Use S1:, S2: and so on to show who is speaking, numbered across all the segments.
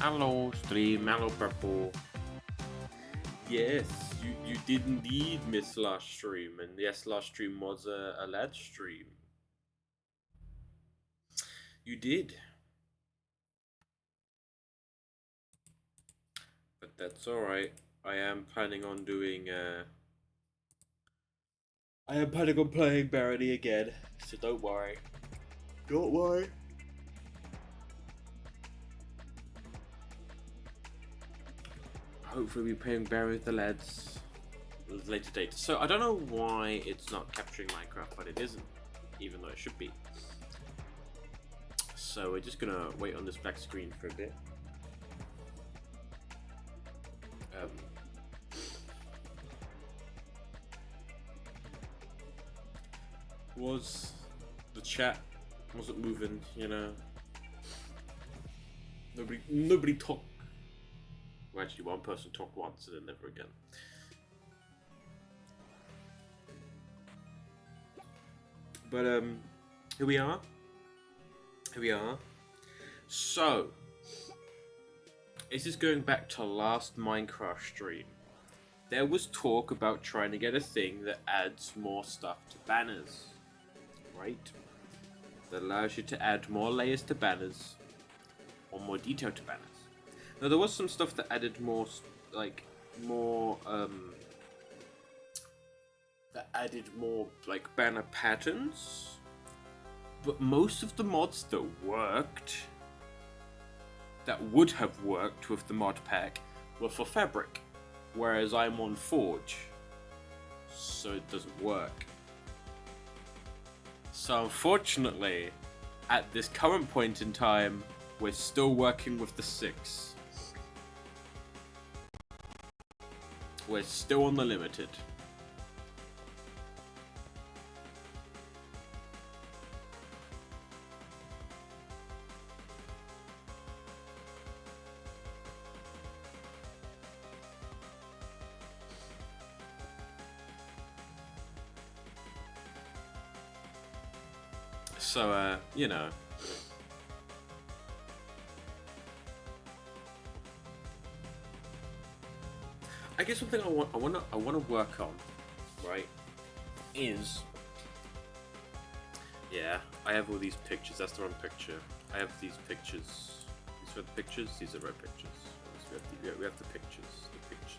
S1: Hello, stream. Hello, purple. Yes, you did indeed miss last stream, and yes, last stream was a lad stream. You did, but that's all right. I am planning on doing. I am planning on playing Barony again, so don't worry. Don't worry. Hopefully, we'll be playing Barony with the lads at a later date. So I don't know why it's not capturing Minecraft, but it isn't, even though it should be. So we're just gonna wait on this black screen for a bit. Was the chat wasn't moving, you know. Nobody talked. Well, actually, one person talked once and then never again. But here we are. Here we are. So, this is going back to last Minecraft stream. There was talk about trying to get a thing that adds more stuff to banners. Right? That allows you to add more layers to banners, or more detail to banners. Now there was some stuff that added more, like banner patterns, but most of the mods that worked, that would have worked with the mod pack, were for Fabric, whereas I'm on Forge, so it doesn't work. So unfortunately, at this current point in time, we're still working with the 6. We're still on the limited. So, you know. I guess something I want to work on, right, is, yeah, I have all these pictures. That's the wrong picture. I have these pictures. These are the pictures. These are the right pictures. We have the pictures. The pictures.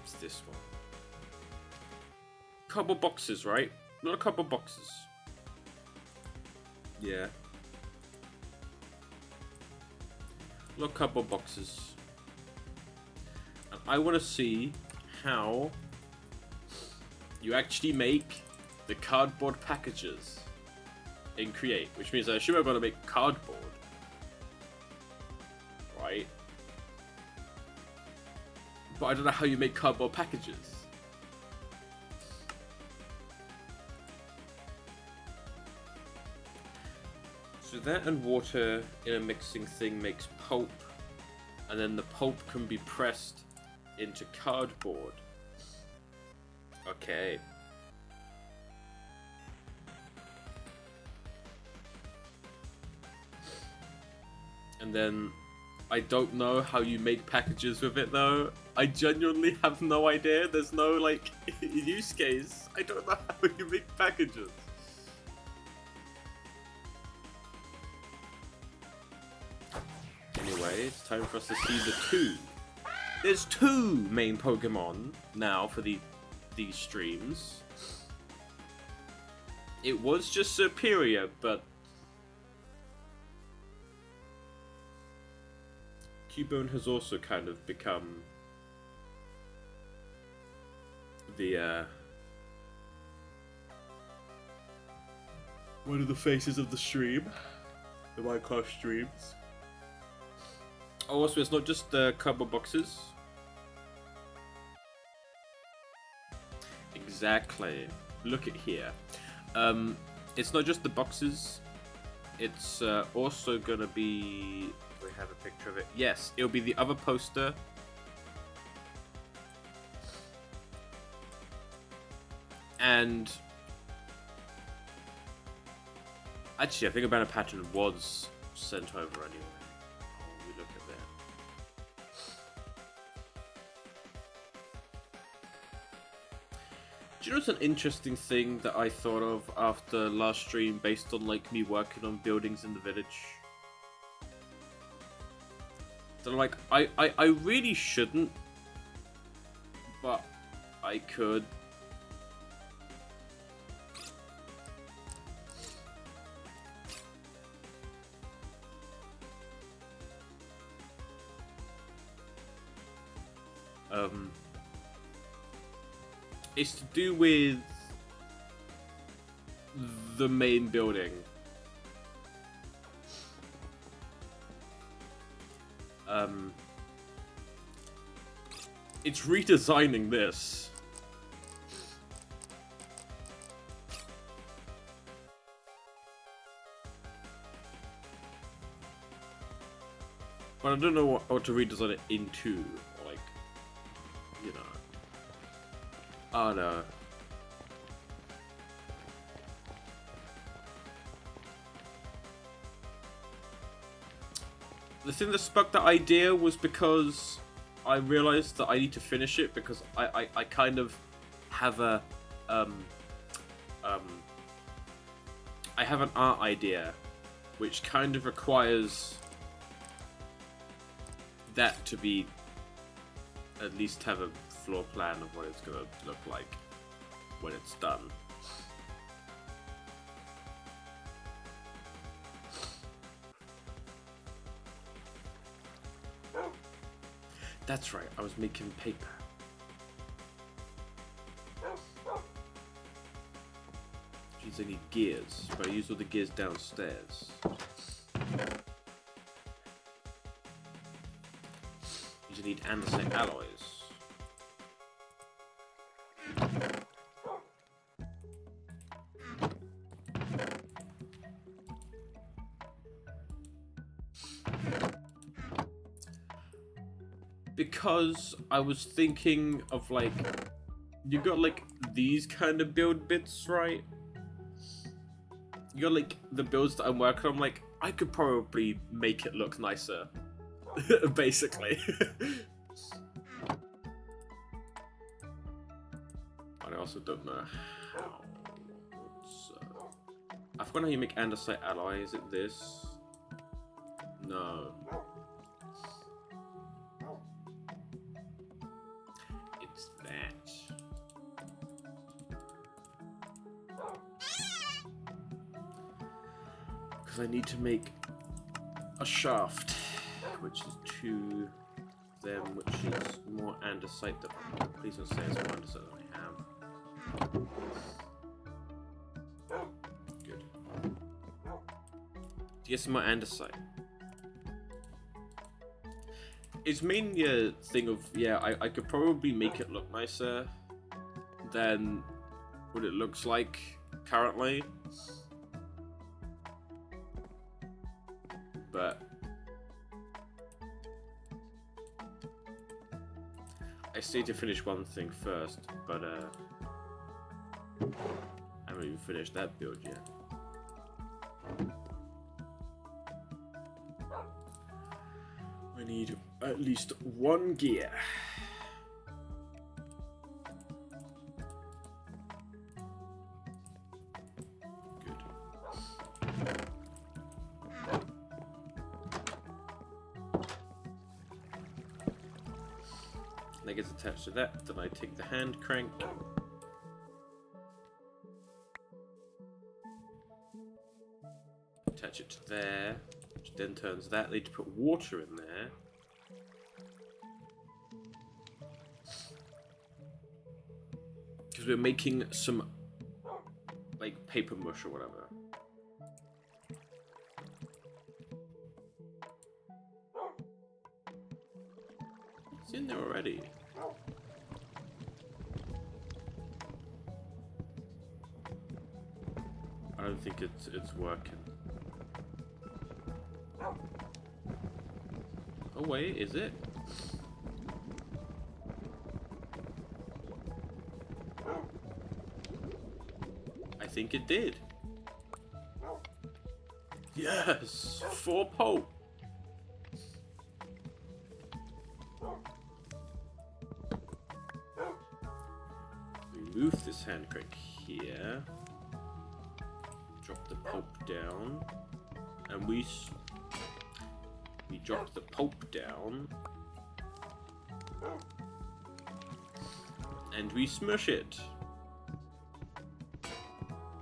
S1: It's this one. Couple boxes, right? Not a couple boxes. Yeah. Not a couple boxes. And I want to see how you actually make the cardboard packages in Create, which means I assume I'm going to make cardboard, right? But I don't know how you make cardboard packages. So that and water in a mixing thing makes pulp, and then the pulp can be pressed into cardboard. Okay. And then I don't know how you make packages with it though. I genuinely have no idea. There's no like use case. I don't know how you make packages. Anyway, it's time for us to see the 2. There's 2 main Pokemon now for these streams. It was just Serperior, but Cubone has also kind of become the one of the faces of the stream, the Minecraft streams. Oh, also, it's not just the cardboard boxes. Exactly. Look at here. It's not just the boxes. It's also gonna be. We have a picture of it. Yes, it'll be the other poster. And Actually, I think a banner pattern was sent over anyway. Oh, we look at that. Do you know what's an interesting thing that I thought of after last stream based on like me working on buildings in the village? So like, I really shouldn't, but I could. It's to do with the main building. It's redesigning this. But I don't know what to redesign it into. Like, you know. Oh no. The thing that sparked that idea was because I realized that I need to finish it because I kind of have a I have an art idea which kind of requires that to be at least have a floor plan of what it's gonna look like when it's done. That's right, I was making paper. Jeez, I need gears, but I used all the gears downstairs. You need andesite alloys. Because I was thinking of like, you got like these kind of build bits, right? You got like the builds that I'm working on, like I could probably make it look nicer. Basically. But I also don't know how. I forgot how you make andesite alloy. Is it this? No. It's that. Because I need to make a shaft, which is to them, which is more andesite than... Please don't say it's more andesite than I have. Good. To get some more andesite. It's mainly a thing of, yeah, I could probably make it look nicer than what it looks like currently. But I still need to finish one thing first, but I haven't even finished that build yet. I need at least one gear. That gets attached to that, then I take the hand crank. Attach it to there, which then turns that. I need to put water in there. Because we're making some, like, paper mush or whatever. It's in there already. I don't think it's working. Oh wait, is it? I think it did. Yes! For Pope! We move this hand crank here. Drop the Pope down. And we drop the Pope down. And we smush it.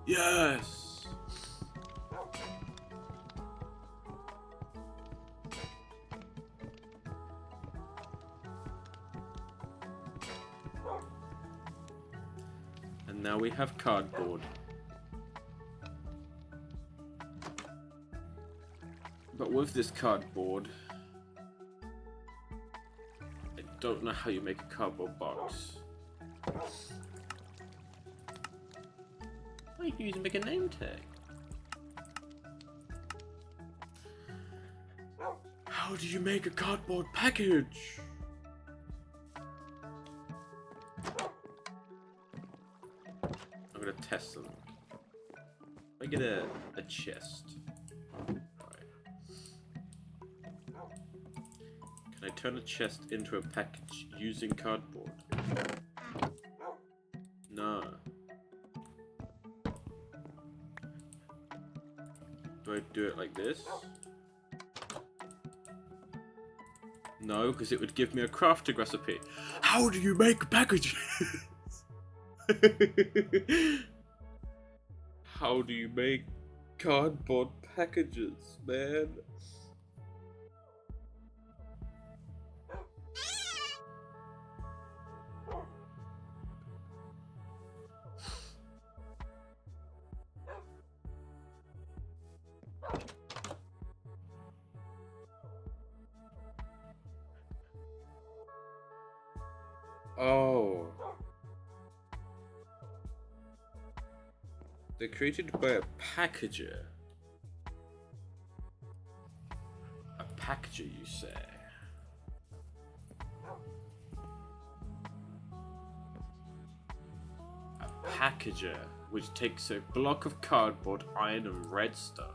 S1: Yes! And now we have cardboard. But with this cardboard, I don't know how you make a cardboard box. Oh, you can use and make a name tag. How do you make a cardboard package? I'm gonna test them. I get a chest. Can I turn a chest into a package using cardboard? No. Do I do it like this? No, because it would give me a crafting recipe. How do you make packages? How do you make cardboard packages, man? Oh. They're created by a packager. A packager, you say? A packager, which takes a block of cardboard, iron, and redstone.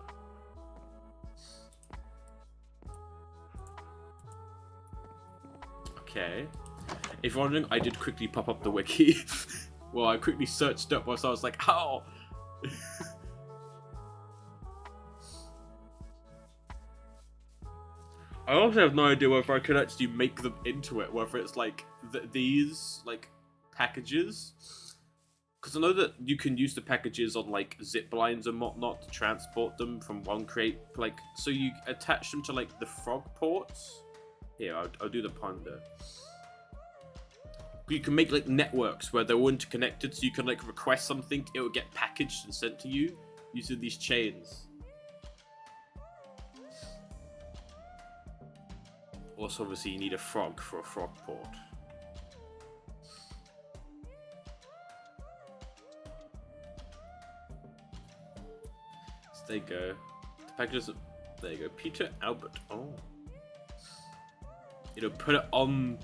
S1: Okay. If you're wondering, I did quickly pop up the wiki. Well, I quickly searched up whilst I was like, how? I also have no idea whether I could actually make them into it, whether it's like these like packages. Because I know that you can use the packages on like zip lines and whatnot to transport them from one crate. Like, so you attach them to like the frog ports. Here, I'll do the ponder. You can make like networks where they're all interconnected, so you can like request something, it will get packaged and sent to you using these chains. Also, obviously, you need a frog for a frog port. So there you go. The packages. There you go. Peter Albert. Oh. You know, put it on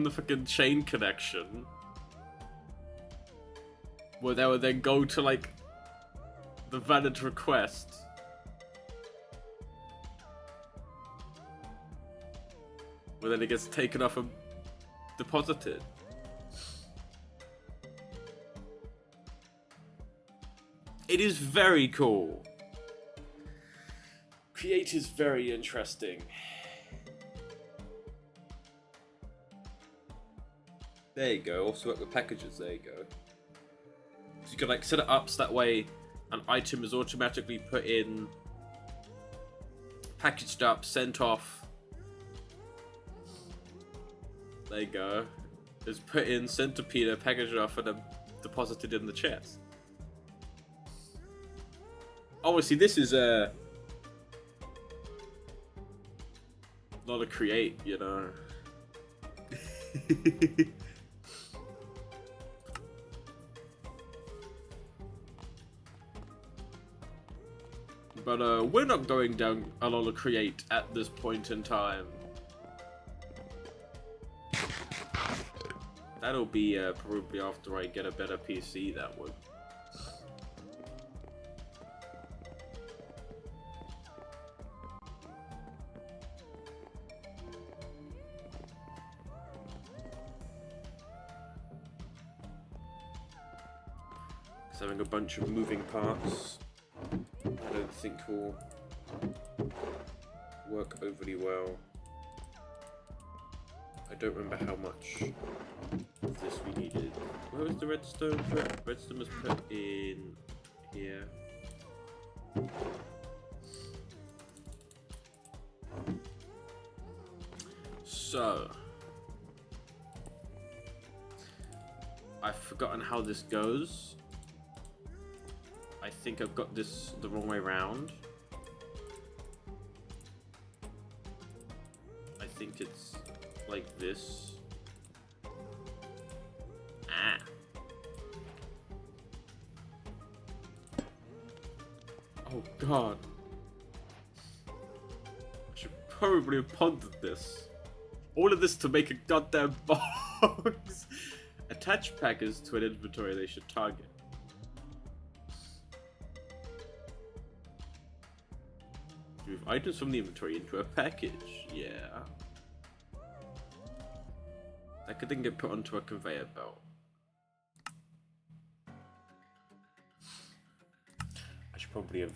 S1: the fucking chain connection, where they would then go to like the valid request. Where then it gets taken off and deposited. It is very cool. Create is very interesting. There you go, also work with packages, there you go. So you can like set it up so that way an item is automatically put in, packaged up, sent off. There you go. It's put in, sent to Peter, packaged off, and then deposited in the chest. Obviously this is not a create, you know. But we're not going down a lot of create at this point in time. That'll be probably after I get a better PC, that would. It's having a bunch of moving parts. I don't think will work overly well. I don't remember how much of this we needed. Where was the redstone put? Redstone was put in here. So, I've forgotten how this goes. I think I've got this the wrong way around. I think it's like this. Ah. Oh god. I should probably have pondered this. All of this to make a goddamn box. Attach packers to an inventory they should target. Move items from the inventory into a package. Yeah. That could then get put onto a conveyor belt. I should probably have...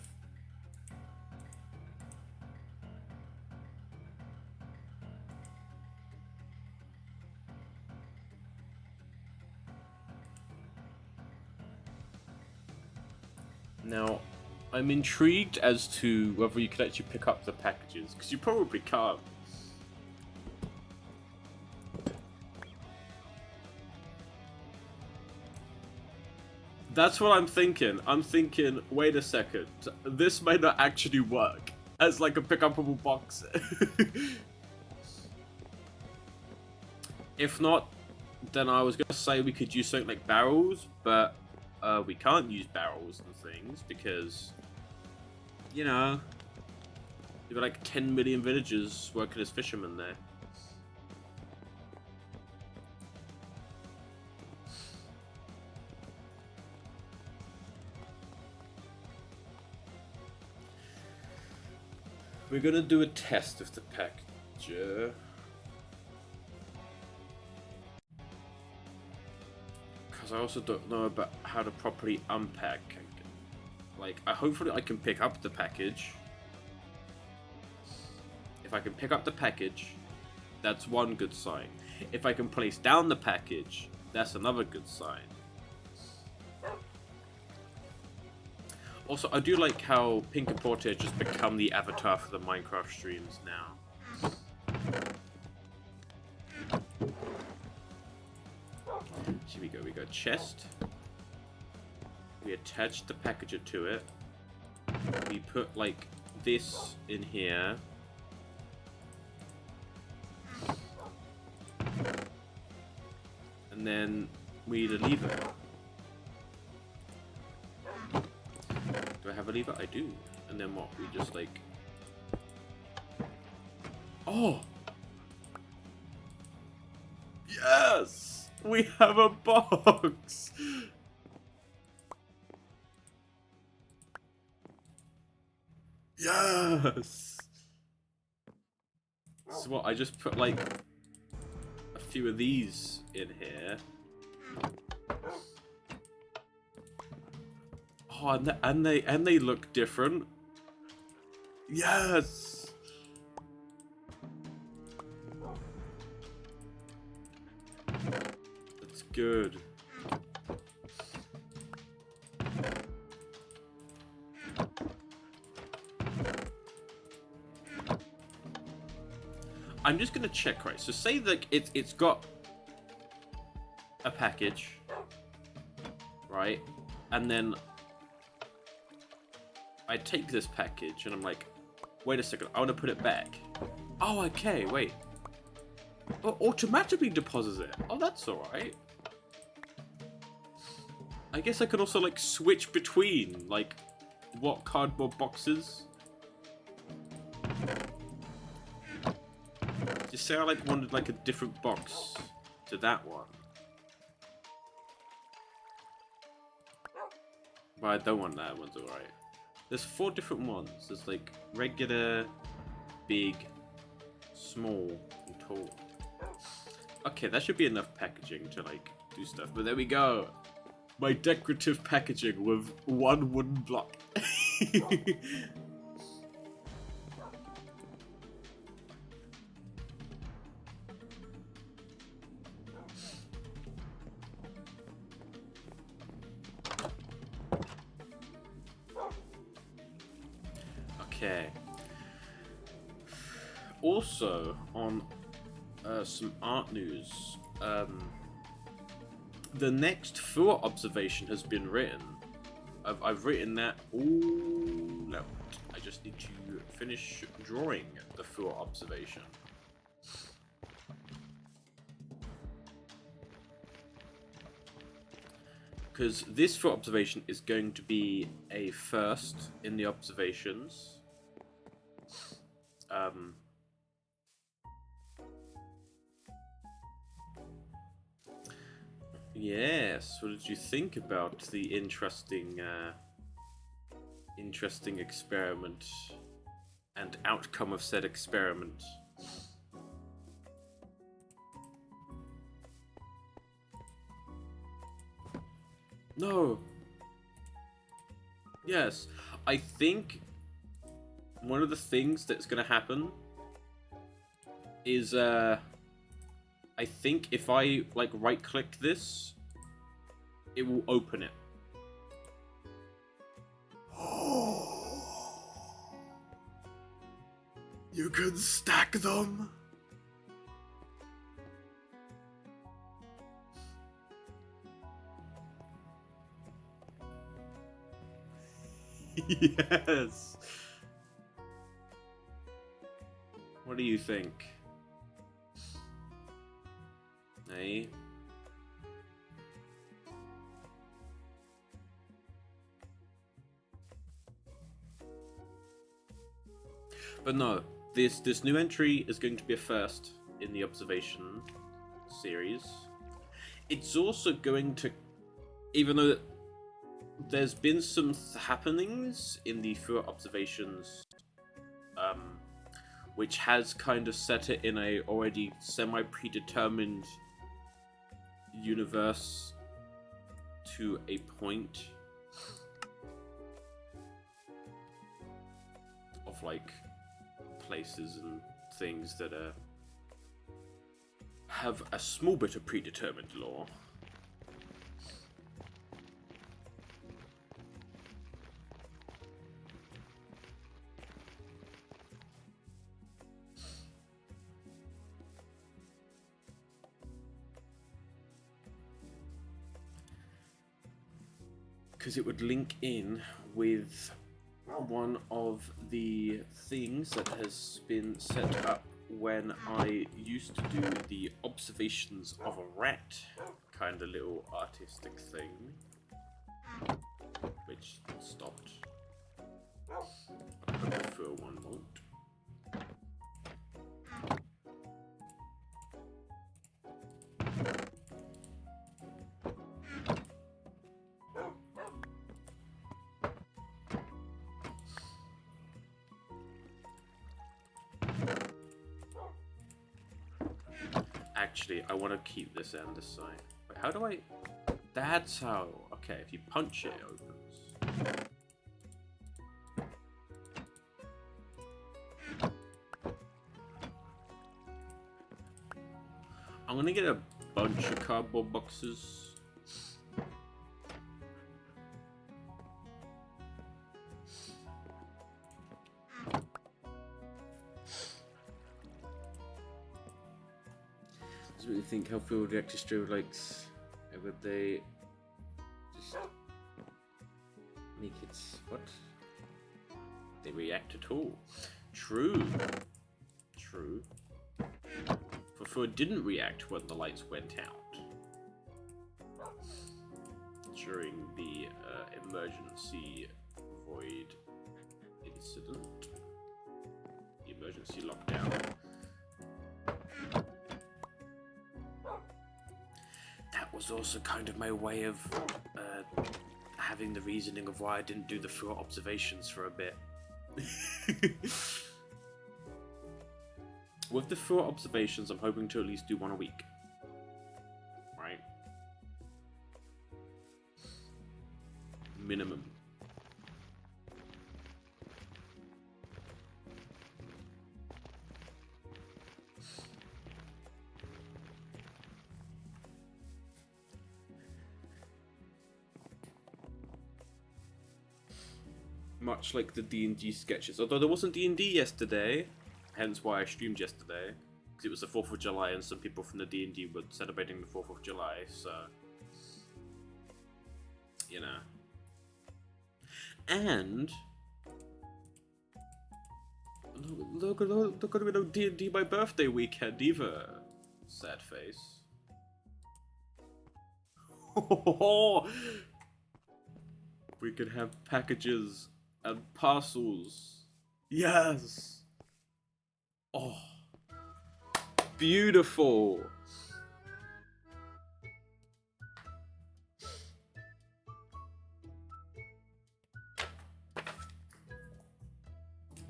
S1: Now, I'm intrigued as to whether you can actually pick up the packages, because you probably can't. That's what I'm thinking. I'm thinking, wait a second, this may not actually work as like a pick-upable box. If not, then I was going to say we could use something like barrels, but we can't use barrels and things because, you know, you've got like 10 million villagers working as fishermen there. We're gonna do a test of the packager. Because I also don't know about how to properly unpack. Like, hopefully I can pick up the package. If I can pick up the package, that's one good sign. If I can place down the package, that's another good sign. Also, I do like how Pink and Porter has just become the avatar for the Minecraft streams now. Here we go, we got chest. We attach the packager to it. We put like this in here. And then we need a lever. Do I have a lever? I do. And then what? We just like... Oh! Yes! We have a box! Yes! So what, I just put like a few of these in here. Oh, and they look different. Yes. That's good. I'm just gonna check, right? So say that it's got a package, right? And then I take this package and I'm like, wait a second, I want to put it back. Oh, okay, wait. Oh, automatically deposits it. Oh, that's alright. I guess I could also like switch between like what cardboard boxes. Just say I like wanted like a different box to that one. But I don't want that one's alright. There's 4 different ones. There's like regular, big, small, and tall. Okay, that should be enough packaging to like do stuff. But there we go. My decorative packaging with one wooden block. Okay. Also, on some art news, the next Fua observation has been written. I've written that all out. I just need to finish drawing the Fua observation. Because this Fua observation is going to be a first in the observations. Yes, what did you think about the interesting experiment and outcome of said experiment? No. Yes, I think one of the things that's gonna happen is I think if I like right click this, it will open it. You can stack them. Yes. What do you think? Hey. But no, this new entry is going to be a first in the observation series. It's also going to, even though there's been some happenings in the Fua observations, which has kind of set it in a already semi-predetermined universe to a point of like places and things that have a small bit of predetermined lore. Because it would link in with one of the things that has been set up when I used to do the observations of a rat kind of little artistic thing, which stopped. For one moment. Actually, I want to keep this end aside. Wait, how do I... That's how... Okay, if you punch it, it opens. I'm gonna get a bunch of cardboard boxes. Doesn't really think how Field reacts to strobe-likes. Would they just make it... What? They react at all. True. True. For it didn't react when the lights went out during the emergency void incident, the emergency lockdown. That was also kind of my way of having the reasoning of why I didn't do the Fua observations for a bit. With the Fua observations, I'm hoping to at least do one a week. Right? minimum. Much like the D&D sketches. Although there wasn't D&D yesterday, hence why I streamed yesterday. Because it was the 4th of July and some people from the D&D were celebrating the 4th of July, so... You know. And... Look at no D&D my birthday weekend either. Sad face. We could have packages and parcels. Yes! Oh. Beautiful!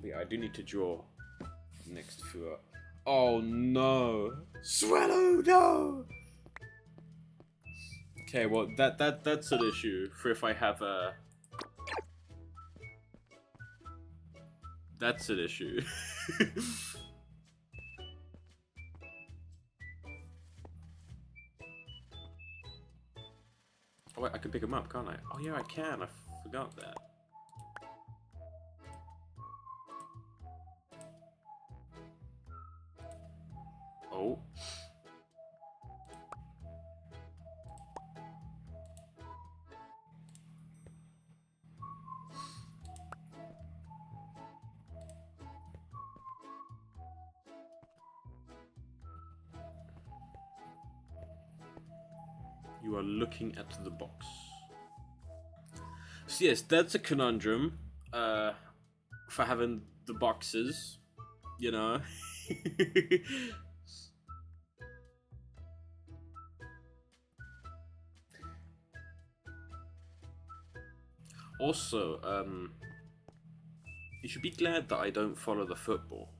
S1: Yeah, I do need to draw next few up. Oh no! Swallow, no! Okay, well that's an issue for if I have a... That's an issue. Oh wait, I can pick them up, can't I? Oh yeah, I can. I forgot that. Oh. You are looking at the box. So yes, that's a conundrum. For having the boxes, you know. Also, you should be glad that I don't follow the football.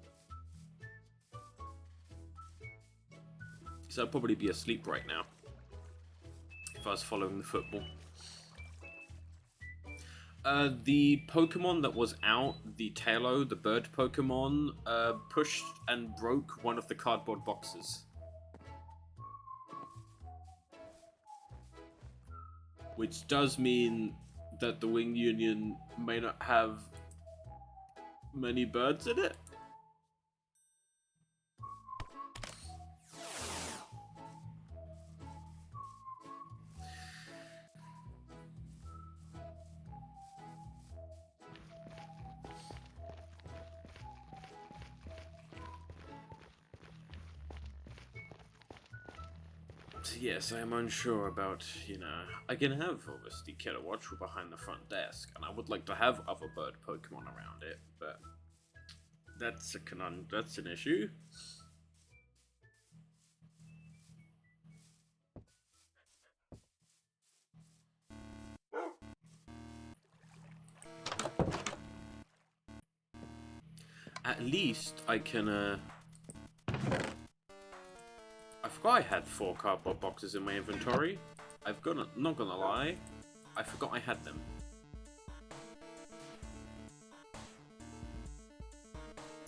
S1: Because I'd probably be asleep right now if I was following the football. The Pokemon that was out, the Tailo, the bird Pokemon, pushed and broke one of the cardboard boxes. Which does mean that the Wing Union may not have many birds in it. Yes, I am unsure about, you know, I can have obviously Kilowattrel behind the front desk, and I would like to have other bird Pokemon around it, but that's an issue. At least I can, I forgot I had 4 cardboard boxes in my inventory. Not gonna lie, I forgot I had them.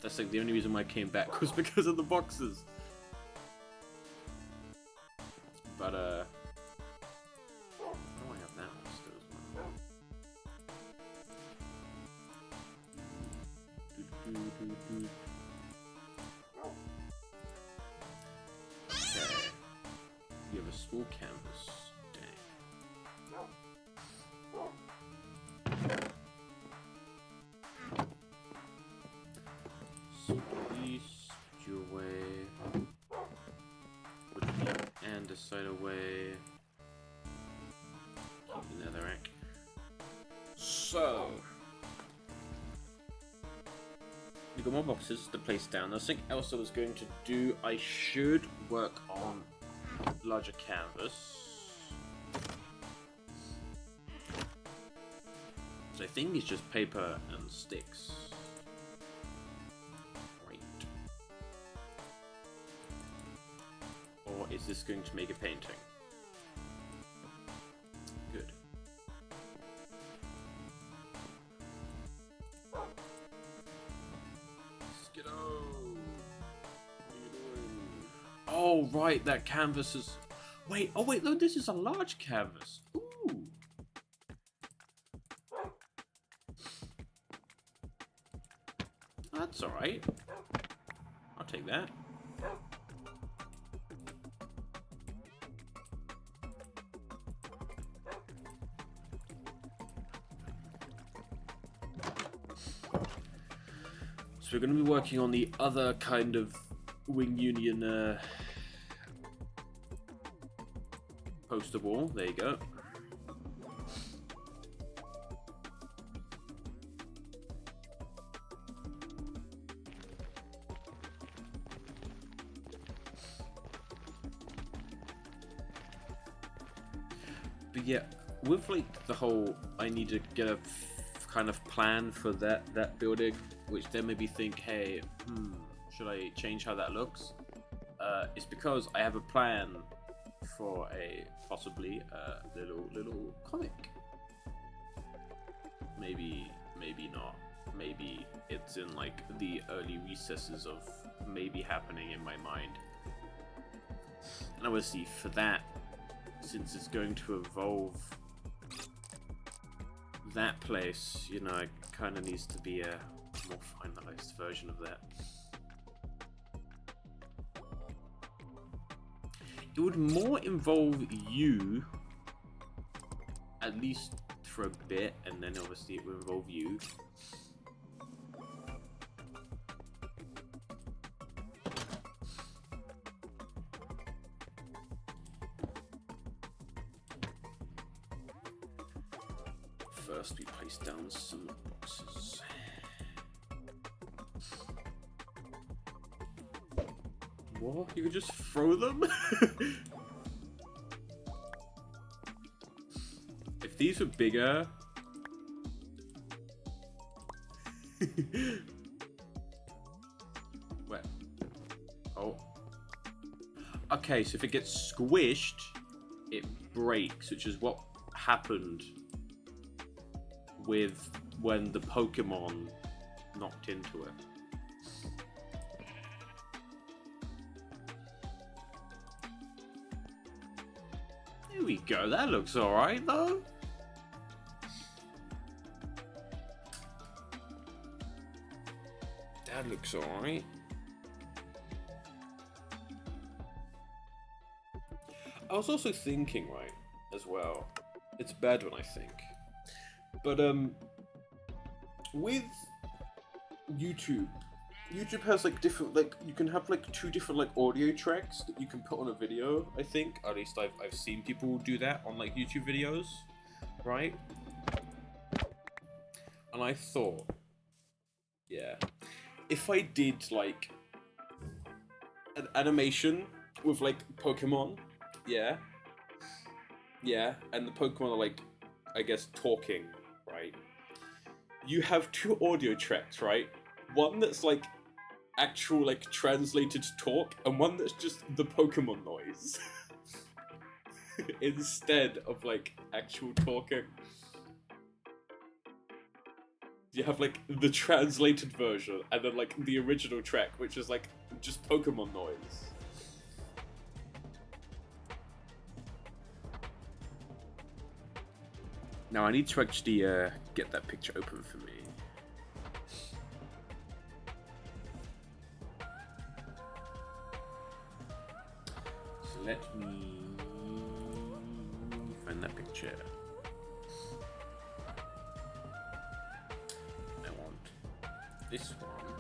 S1: That's like the only reason why I came back was because of the boxes. But what do I have now still as well? Okay. You have a small canvas. Dang. So please put you away. Put the andesite away. Keep the netherrack. So you got more boxes to place down. There's something else I was going to do. I should work on larger canvas. So I think it's just paper and sticks. Right. Or is this going to make a painting? Good. Oh, right, that canvas is... Wait, oh wait, no, this is a large canvas. Ooh. That's alright. I'll take that. So we're going to be working on the other kind of Wing Union poster wall. There you go. But yeah, with like the whole, I need to get a kind of plan for that building, which then made me think, hey, should I change how that looks? It's because I have a plan for a possibly little comic. Maybe not. Maybe it's in like the early recesses of maybe happening in my mind. And obviously for that, since it's going to evolve that place, you know, it kind of needs to be a more finalized version of that. It would more involve you, at least for a bit, and then obviously it would involve you. First, we place down some boxes. What? You could just throw them? If these were bigger... Where? Oh. Okay, so if it gets squished, it breaks, which is what happened with when the Pokemon knocked into it. There we go, that looks alright though. That looks alright. I was also thinking, right, as well, it's bad when I think, but with YouTube has like different, like you can have like 2 different like audio tracks that you can put on a video. I think, at least I've seen people do that on like YouTube videos, right? And I thought, yeah, if I did like an animation with like Pokemon, yeah, and the Pokemon are like, I guess, talking, right? You have 2 audio tracks, right? One that's like actual like translated talk, and one that's just the Pokemon noise instead of like actual talking. You have like the translated version, and then like the original track, which is like just Pokemon noise. Now I need to actually get that picture open for me. So let me find that picture. I want this one.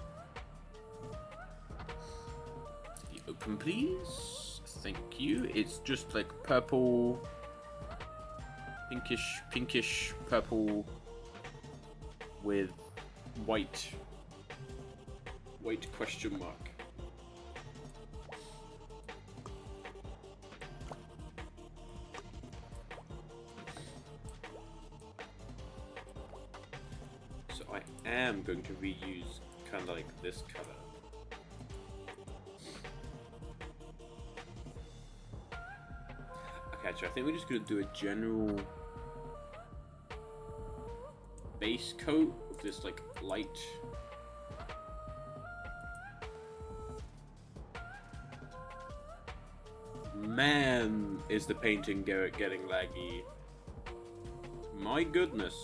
S1: Can you open, please? Thank you. It's just like purple. Pinkish purple with white question mark. So I am going to reuse kind of like this color. Okay, so I think we're just going to do a general base coat of this like light Man, is the painting getting laggy. My goodness.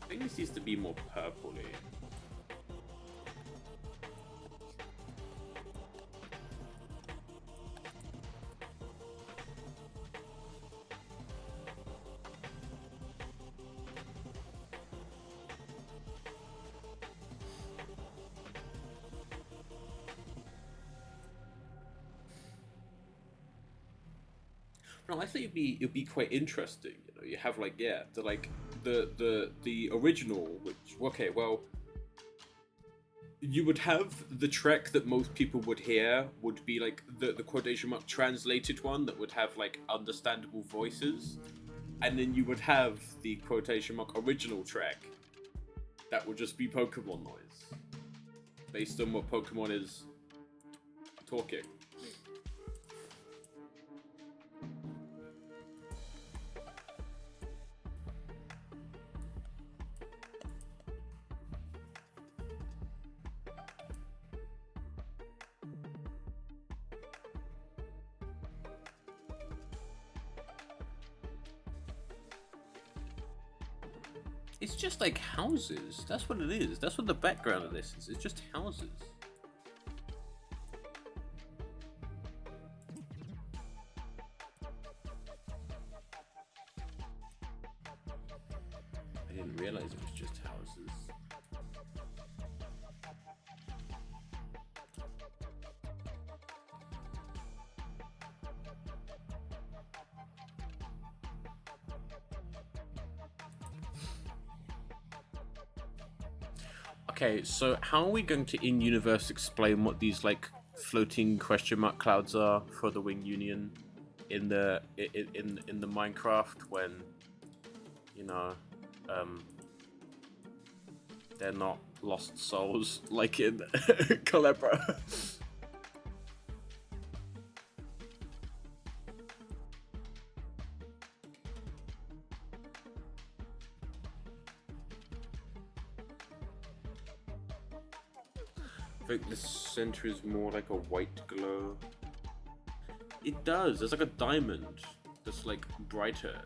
S1: I think this needs to be more purpley. No, I think it'd be quite interesting. You know, you have like the original, which okay, well, you would have the track that most people would hear would be like the quotation mark translated one that would have like understandable voices, and then you would have the quotation mark original track that would just be Pokemon noise based on what Pokemon is talking. It's just like houses. That's what it is. That's what the background of this is. It's just houses. I didn't realize it was just houses. Okay, so how are we going to in-universe explain what these like floating question mark clouds are for the Wing Union in the Minecraft when you know they're not lost souls like in Calibra? I think the center is more like a white glow. It does. There's like a diamond that's like brighter.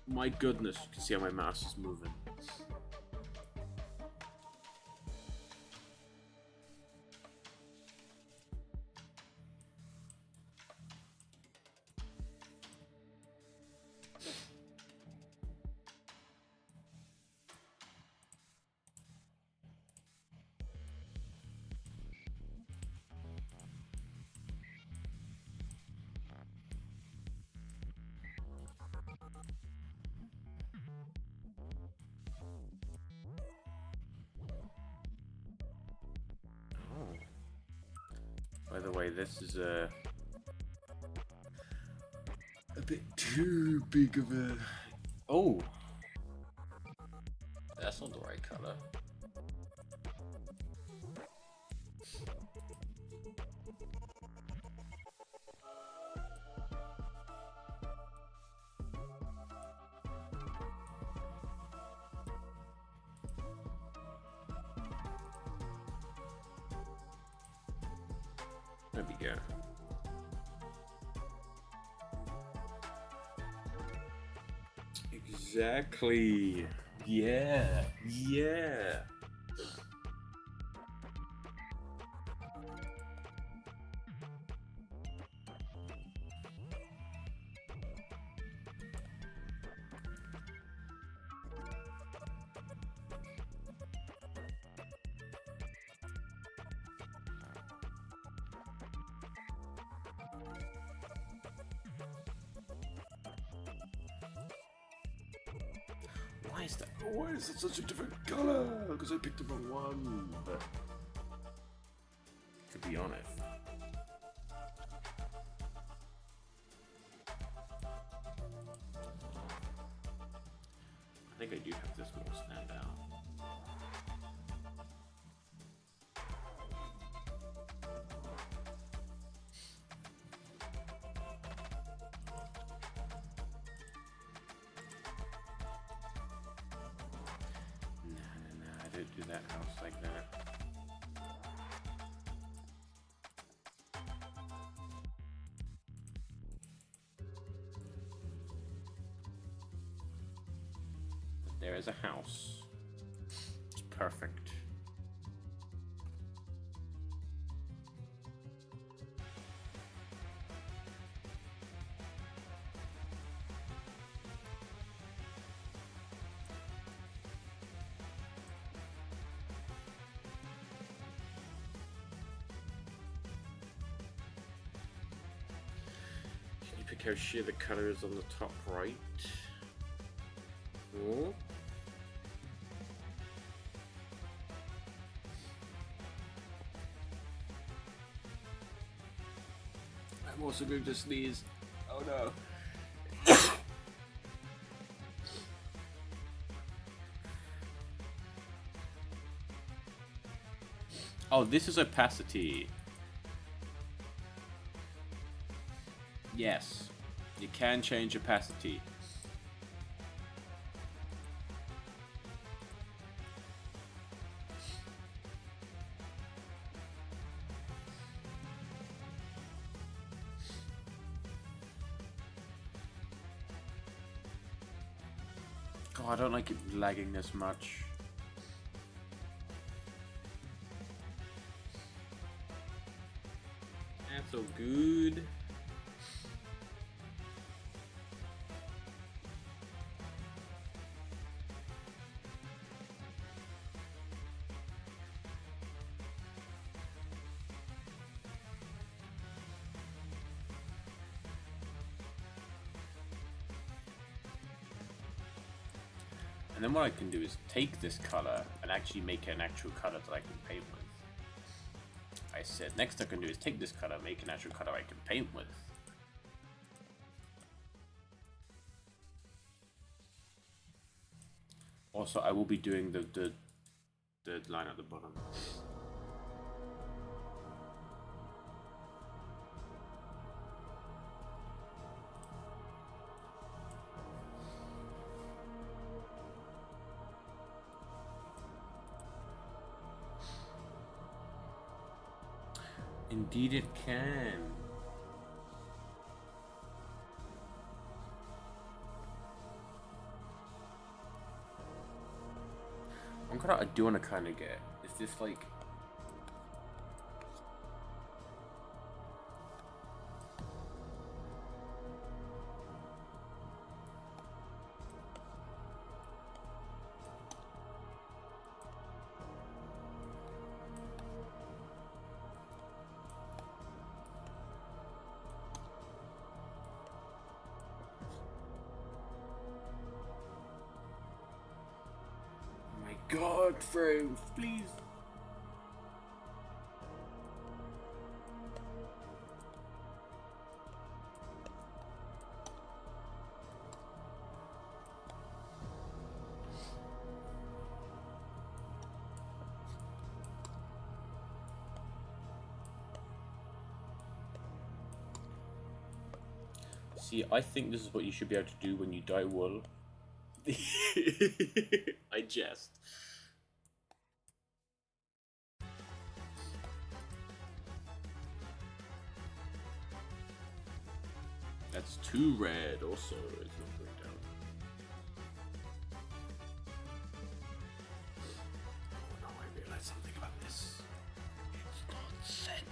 S1: My goodness, you can see how my mouse is moving. By the way, this is a bit too big of a... Oh! That's not the right color. There we go. Exactly. Yeah. Yeah. Why is it such a different color? Because I picked the wrong one. But to be honest, I think I do have this more stand out. that house like that. There is a house. It's perfect. Can you pick how sheer the color is on the top right? Oh. I'm also going to sneeze. Oh no. Oh, this is opacity. Yes, you can change opacity. Oh, I don't like it lagging this much. That's so good. And then what I can do is take this color and actually make it an actual color that I can paint with. I said next I can do is take this color, make an actual color I can paint with. Also, I will be doing the line at the bottom. Indeed it can. I do want to kind of get, is this like... God, frames, please. See, I think this is what you should be able to do when you dye wool. I jest. That's too red also, it's not going down. Oh no, I realized something about this. It's not centered.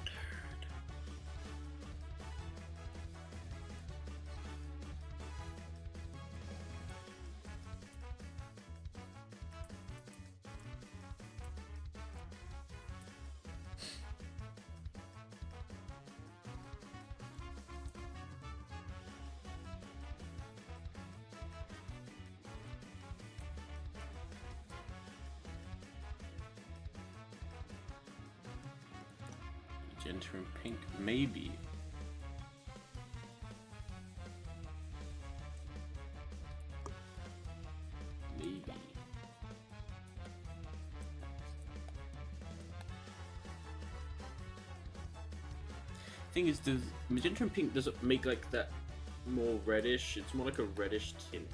S1: Magenta and pink, maybe. Maybe. Thing is, the magenta and pink doesn't make like that more reddish. It's more like a reddish tint.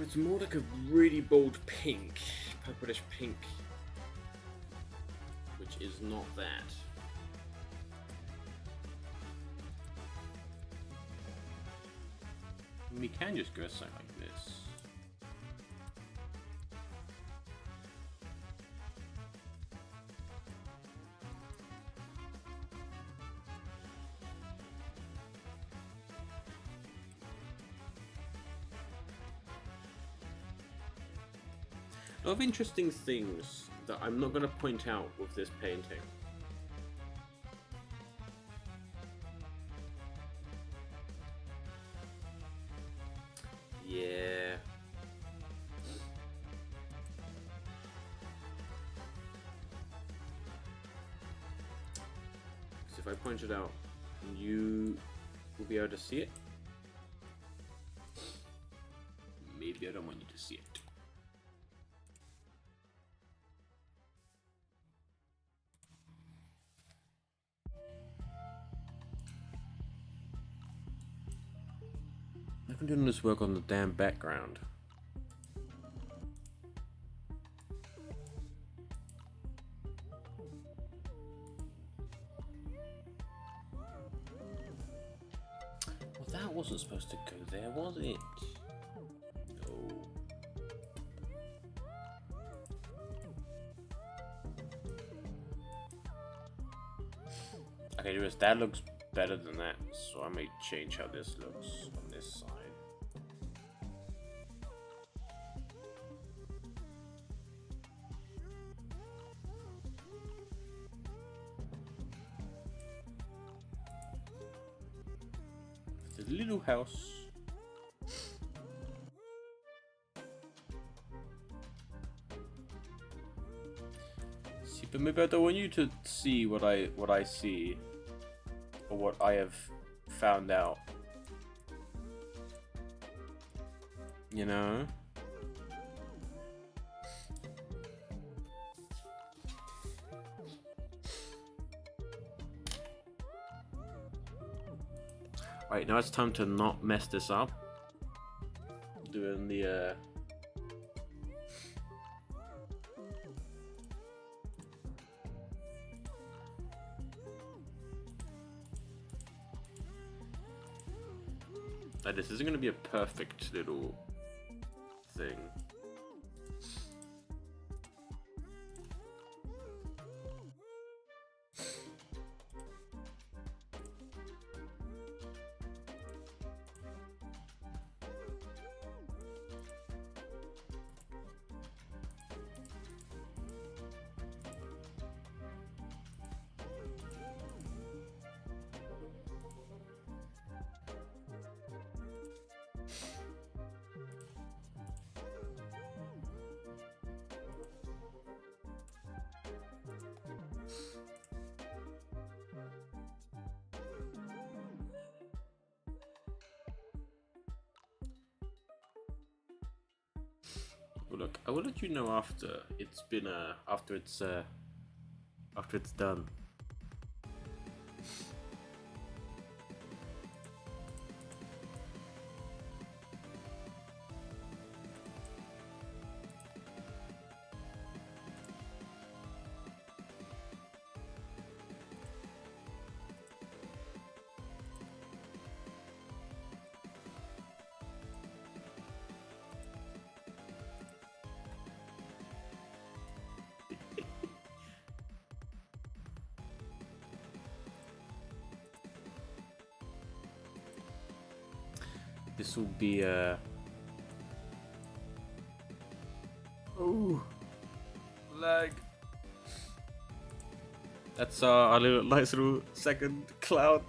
S1: It's more like a really bold pink, purplish pink, which is not that. We can just go something like this. A lot of interesting things that I'm not going to point out with this painting. Yeah. Because if I point it out, you will be able to see it. Maybe I don't want you to see it. I'm doing this work on the damn background. Well, that wasn't supposed to go there, was it? No. Okay, that looks better than that, so I may change how this looks on this side. The little house. See, but maybe I don't want you to see what I see, or what I have found out. You know? Right, now it's time to not mess this up. Doing the like this isn't gonna be a perfect little thing. Well, look, I will let you know after it's been after it's done. This will be oh, lag. That's our little nice little second cloud.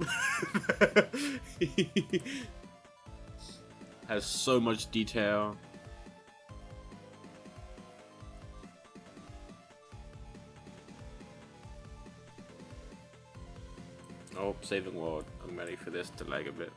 S1: Has so much detail. Oh, saving world. I'm ready for this to lag a bit.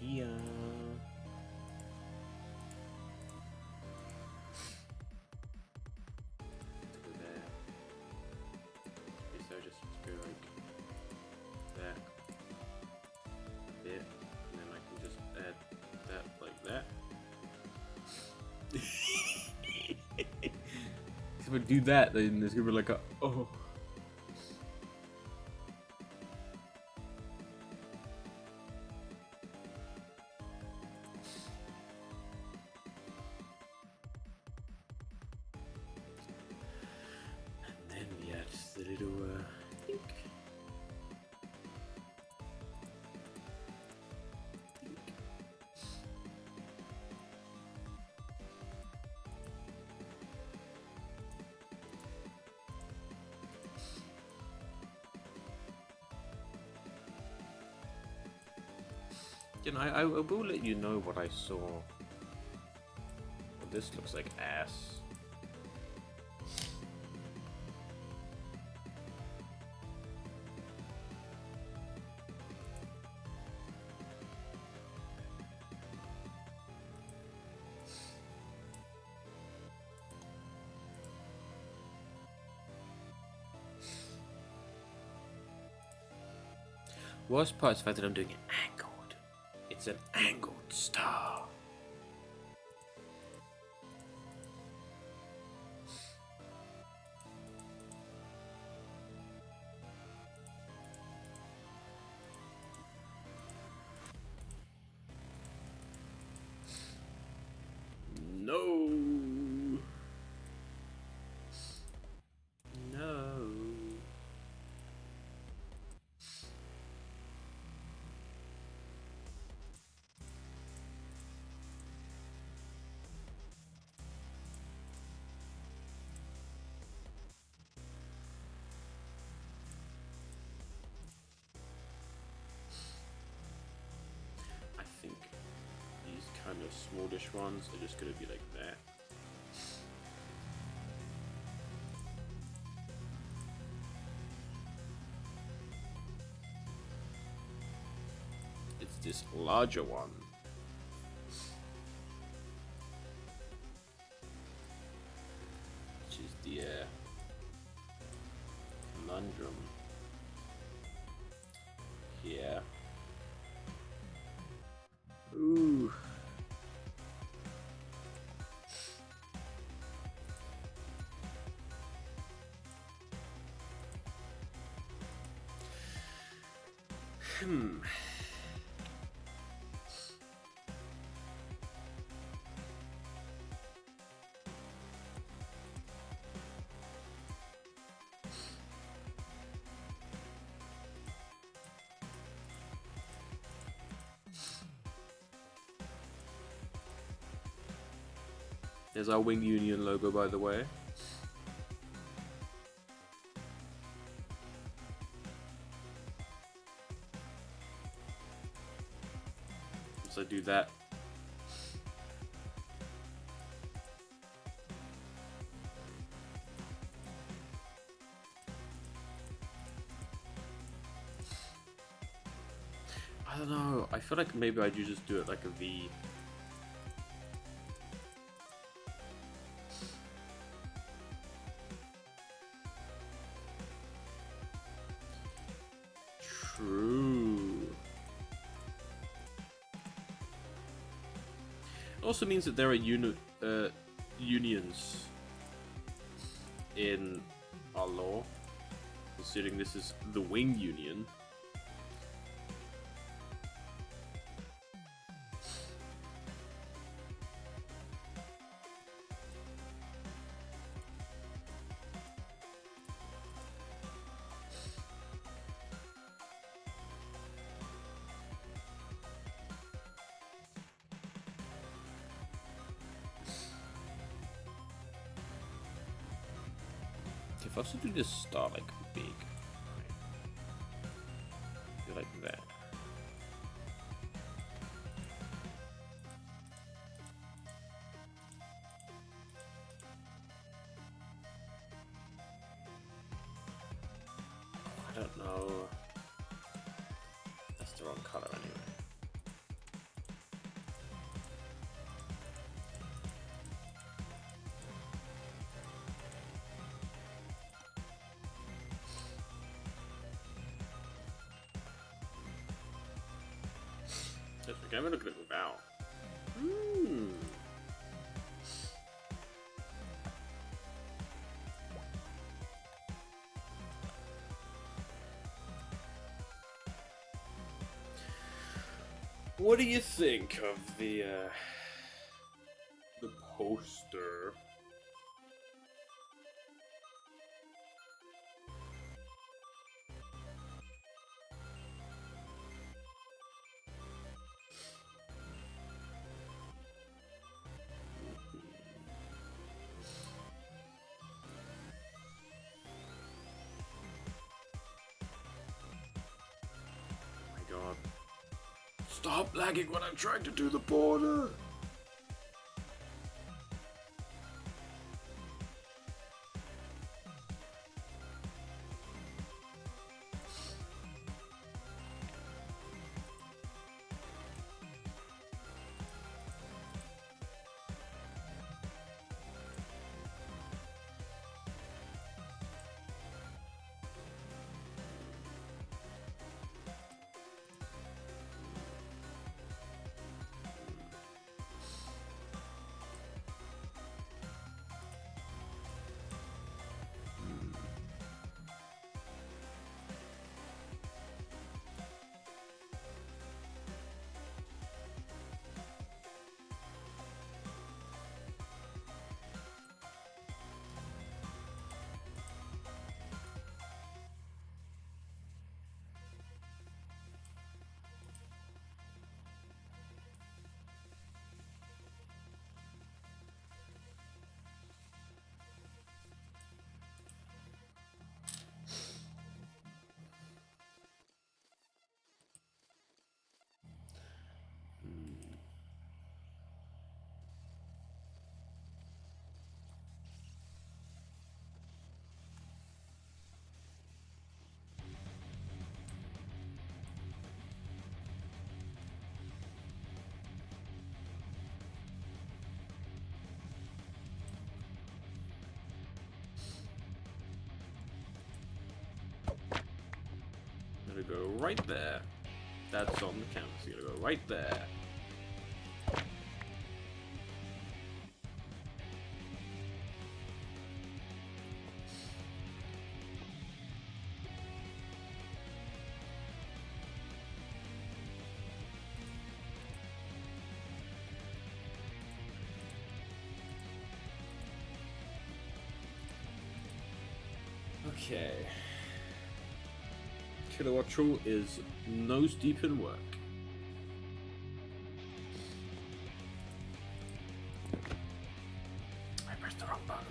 S1: here. Go there. Okay, so just go like that. A bit. And then I can just add that like that. If I do that, then there's gonna be like a oh. And then we add the little ink. You know, I will let you know what I saw. Well, this looks like ass. Worst part is the fact that I'm doing it angled. It's an angled star. No. No. I think these kind of smallish ones are just going to be like that. It's this larger one. Which is the conundrum here. Ooh. There's our Wing Union logo, by the way. So do that. I don't know. I feel like maybe I do just do it like a V. True. It also means that there are unions in our law, considering this is the Wing Union. If I also do this star like big, right? Like that. I don't know. That's the wrong color anyway. Okay, I'm gonna look at it without. Hmm. What do you think of the poster? Oh my god. Stop lagging when I'm trying to do the border! I'm gonna go right there. That's on the canvas. You're gonna go right there. Okay. Kilowattrel is nose deep in work. I pressed the wrong button.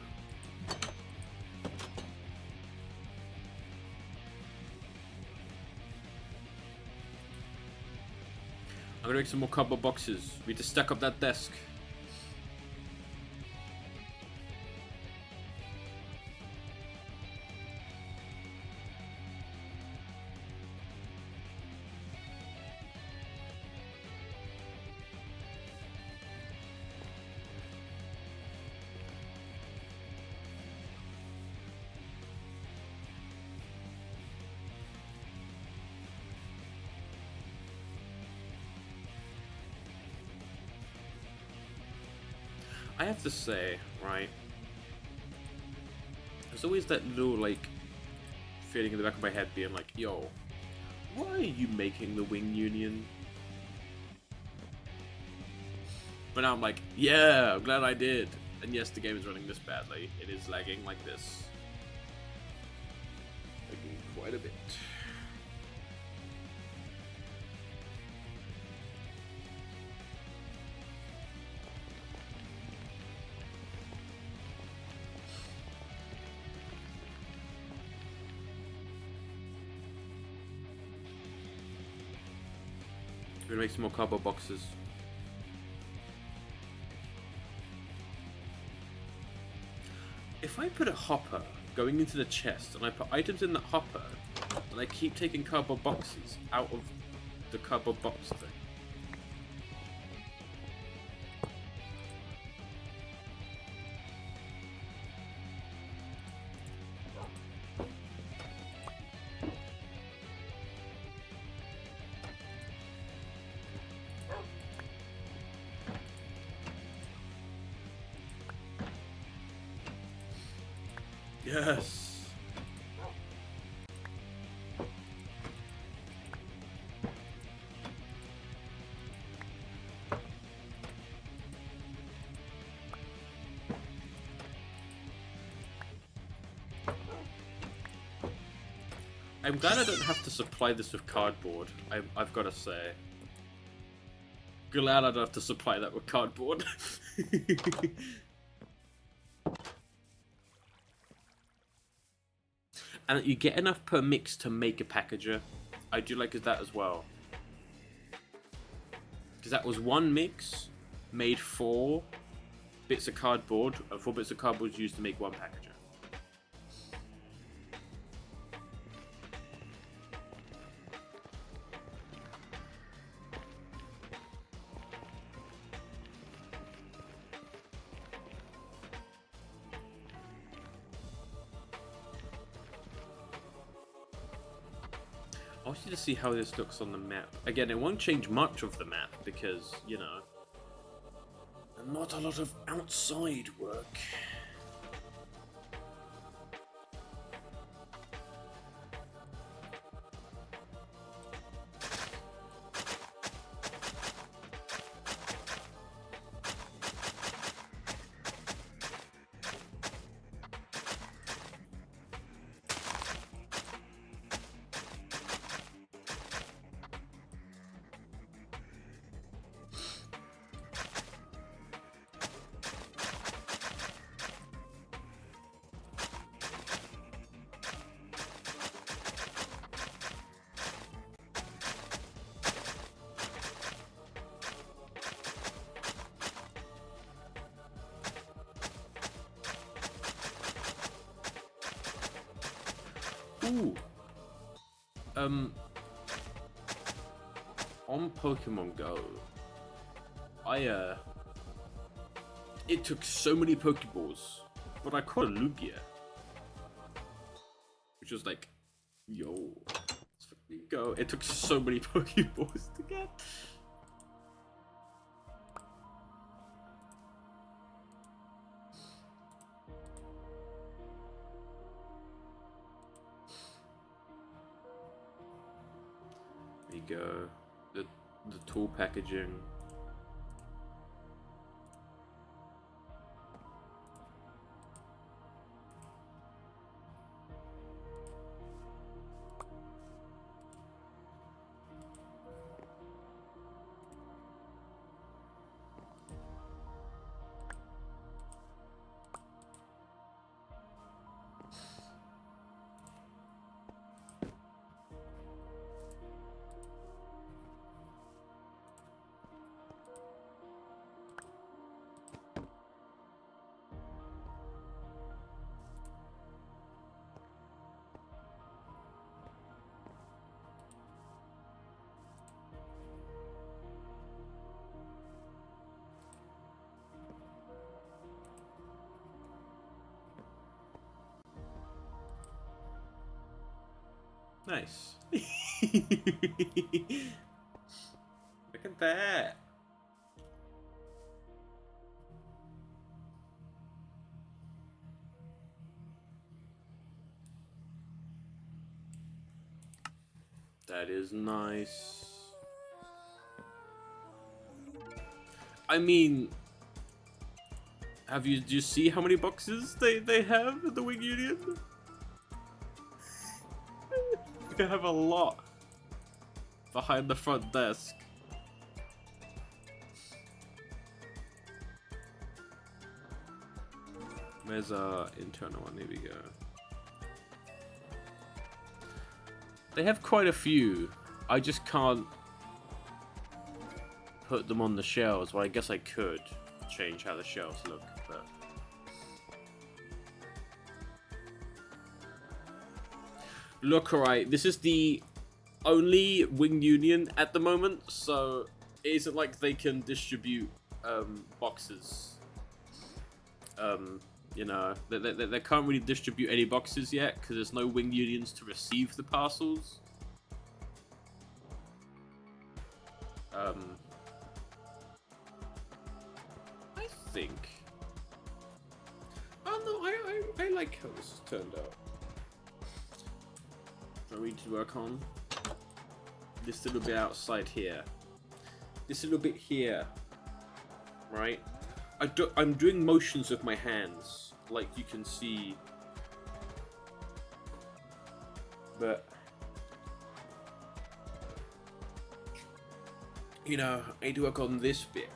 S1: I'm gonna make some more cardboard boxes. We need to stack up that desk. I have to say, right, there's always that little, like, feeling in the back of my head being like, yo, why are you making the Wing Union? But now I'm like, yeah, I'm glad I did. And yes, the game is running this badly. It is lagging like this. Lagging quite a bit. We're gonna make some more cardboard boxes. If I put a hopper going into the chest and I put items in that hopper and I keep taking cardboard boxes out of the cardboard box thing. Yes. I'm glad I don't have to supply this with cardboard. I've got to say. Glad I don't have to supply that with cardboard. And you get enough per mix to make a packager. I do like that as well. Because that was one mix, made 4 bits of cardboard, and 4 bits of cardboard was used to make one packager. I want you to see how this looks on the map. Again, it won't change much of the map because, you know, not a lot of outside work. Ooh. On Pokemon Go, it took so many Pokeballs, but I caught a Lugia. Which was like, yo, let's fucking go. It took so many Pokeballs to get. There you go. The tool packaging. Nice. Look at that. That is nice. I mean, do you see how many boxes they have at the Wing Union? They have a lot behind the front desk. Where's our internal one? Here we go. They have quite a few. I just can't put them on the shelves. Well, I guess I could change how the shelves look, but look, alright, this is the only Wing Union at the moment, so it isn't like they can distribute boxes. You know, they can't really distribute any boxes yet because there's no Wing Unions to receive the parcels. I think. Oh no, I like how this has turned out. I need to work on this little bit outside here. This little bit here, right? I'm doing motions with my hands, like you can see. But you know, I need to work on this bit.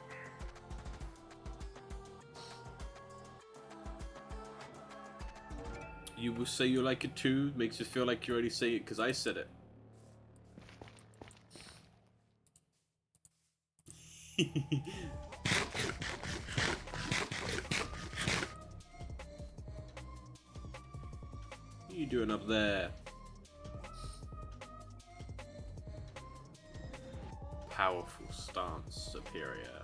S1: You will say you like it too. Makes you feel like you already say it because I said it. What are you doing up there? Powerful stance, superior.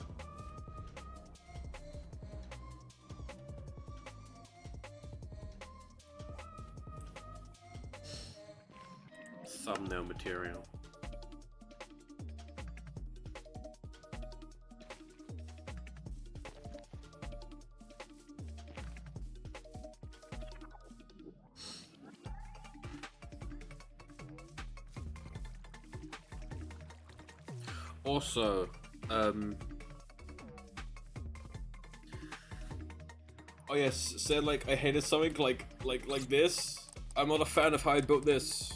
S1: Thumbnail material. Also, oh yes, said like I hated something like this. I'm not a fan of how I built this.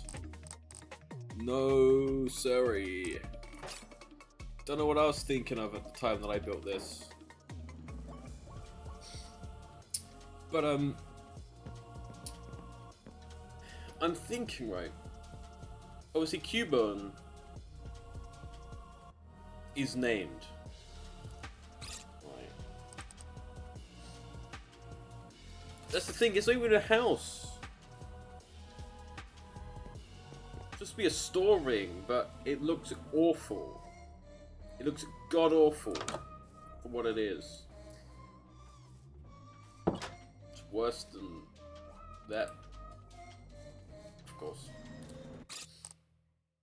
S1: No, sorry. Don't know what I was thinking of at the time that I built this. But I'm thinking, right? Obviously, Cubone is named. Right. That's the thing. It's not even a house. Just be a store ring, but it looks awful. It looks god awful for what it is. It's worse than that, of course.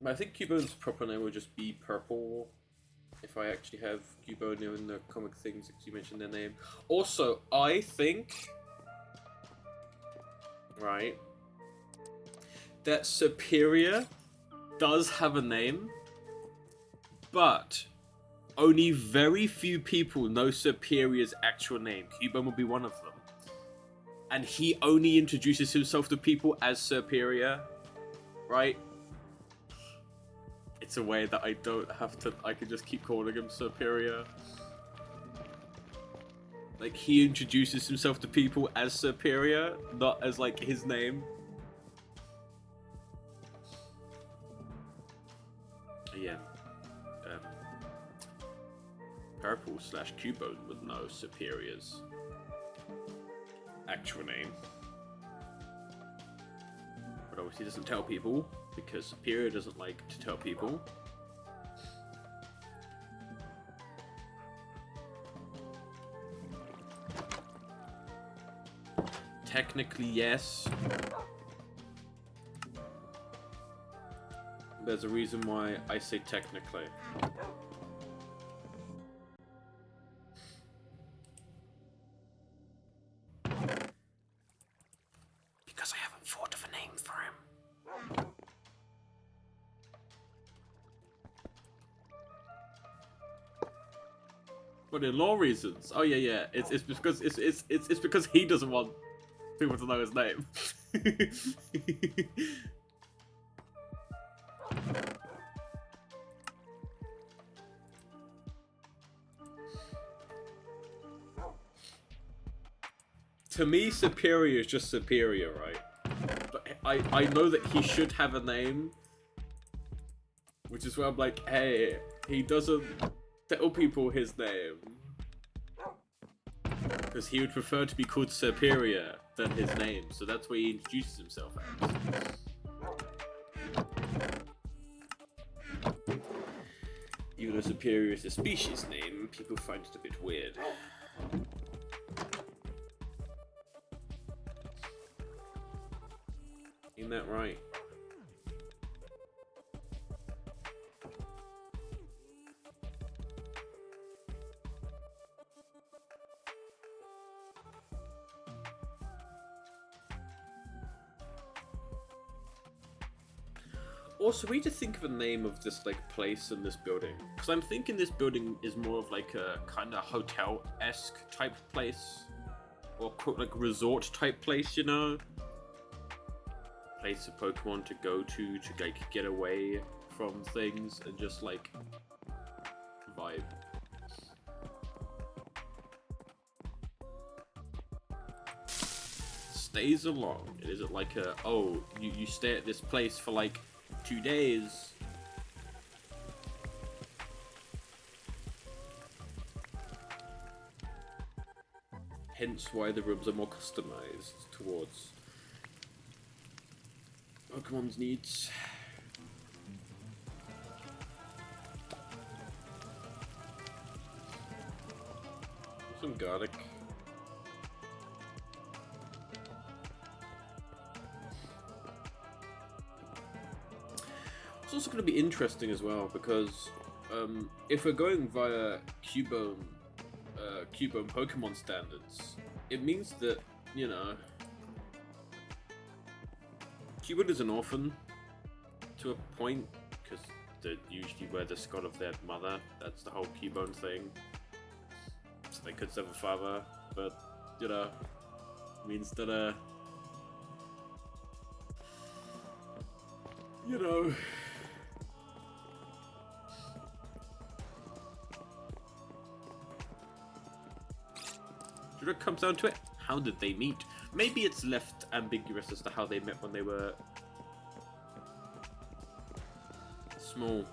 S1: But I think Cubone's proper name would just be Purple. If I actually have Cubone in the comic things, because you mentioned their name. Also, I think, right, that Superior does have a name, but only very few people know Superior's actual name. Cubone will be one of them. And he only introduces himself to people as Superior, right? It's a way that I don't have to, I can just keep calling him Superior. Like, he introduces himself to people as Superior, not as, like, his name. Yeah. Purple / Cubone would know Superior's actual name. But obviously he doesn't tell people, because Superior doesn't like to tell people. Technically, yes. There's a reason why I say technically. Because I haven't thought of a name for him. But in law reasons. Oh yeah. It's because it's because he doesn't want people to know his name. To me, Superior is just Superior, right? But I know that he should have a name, which is where I'm like, hey, he doesn't tell people his name. Because he would prefer to be called Superior than his name, so that's where he introduces himself as. Even though Superior is a species name, people find it a bit weird. Isn't that right? Also, we need to think of a name of this like place in this building, because I'm thinking this building is more of like a kind of hotel-esque type place, or like resort type place, you know? Place for Pokemon to go to like get away from things and just like vibe. Stays along. Is it like a, oh, you stay at this place for like 2 days? Hence why the rooms are more customized towards Pokemon's needs. Some garlic. It's also going to be interesting as well, because if we're going via Cubone Pokemon standards, it means that, you know, Cubone is an orphan to a point, because they usually wear the skull of their mother. That's the whole Cubone thing. So they could have a father, but, you know, means that, you know, it comes down to it, how did they meet? Maybe it's left ambiguous as to how they met when they were small.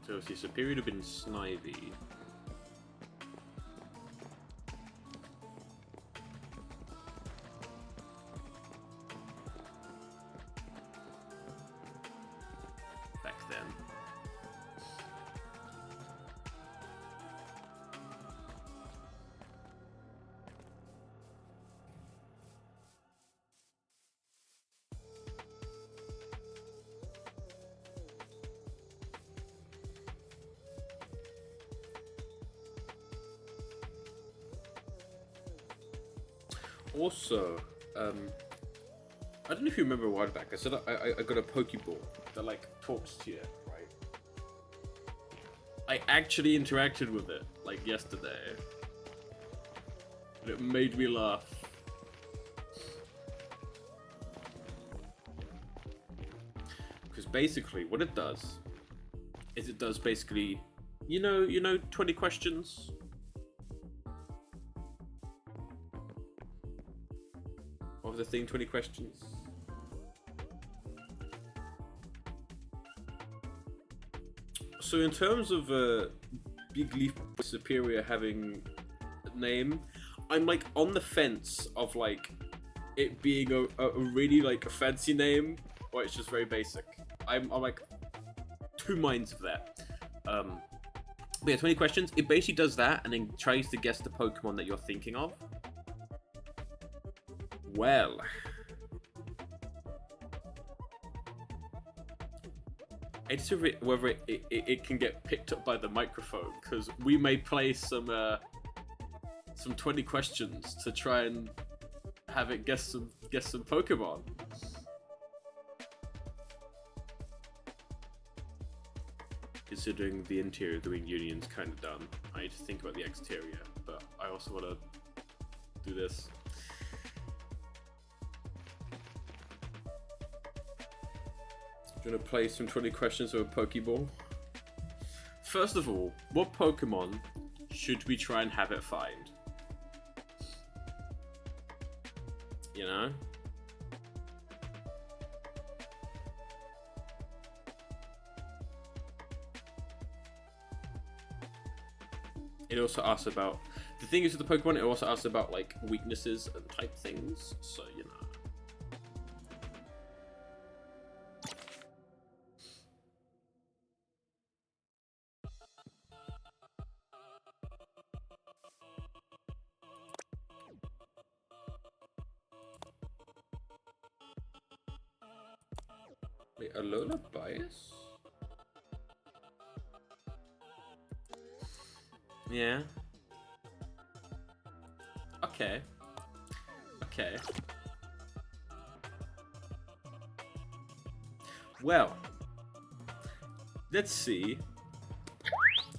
S1: So see, Superior would have been Snivy. Back then. Also, I don't know if you remember a while back, I said I got a Pokeball that like talks to you, right? I actually interacted with it like yesterday. And it made me laugh. Because basically what it does is it does basically, you know 20 questions? Of the thing, 20 questions. So in terms of Big Leaf Superior having a name, I'm like on the fence of like it being a really like a fancy name, or it's just very basic. I'm like 2 minds of that. But yeah, 20 questions. It basically does that and then tries to guess the Pokemon that you're thinking of. Well, it's whether it can get picked up by the microphone, because we may play some 20 questions to try and have it guess some Pokemon. Considering the interior of the Winged Union's kind of done, I need to think about the exterior, but I also want to do this. Do you want to play some 20 questions with a Pokeball? First of all, what Pokemon should we try and have it find? You know? It also asks about... The thing is with the Pokemon, it also asks about, like, weaknesses and type things, so, you know. Wait, Alola Bias? Yeah. Okay. Okay. Well, let's see.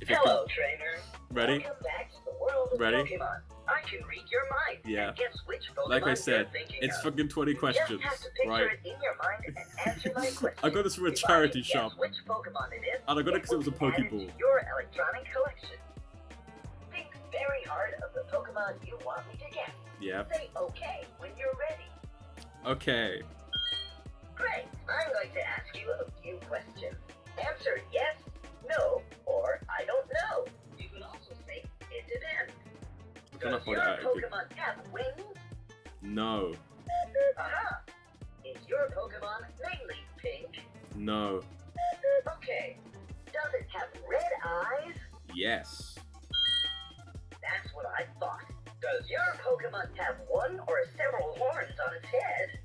S2: Hello, trainer.
S1: Ready?
S2: Welcome back to the world of
S1: Ready?
S2: Pokemon. I can read your mind.
S1: Yeah.
S2: And guess which Pokemon
S1: Like I said,
S2: you're thinking
S1: it's
S2: of.
S1: fucking 20 questions,
S2: You just have to picture
S1: right?
S2: it in your mind and answer my question.
S1: I got this from a
S2: If
S1: charity
S2: I guess
S1: shop,
S2: which Pokemon it is,
S1: and I got it because it was a
S2: will be added
S1: Pokeball.
S2: to your electronic collection. Think very hard of the Pokemon you want me to guess.
S1: Yeah.
S2: Say okay when you're ready.
S1: Okay.
S2: Great. I'm going to ask you a few questions. Answer yes, no, or I don't know. You can also say it depends.
S1: I'm trying to
S2: Does
S1: hold
S2: your
S1: it out.
S2: Pokemon have wings?
S1: No.
S2: Aha! Is your Pokemon mainly pink?
S1: No.
S2: Okay. Does it have red eyes?
S1: Yes.
S2: That's what I thought. Does your Pokemon have one or several horns on its head?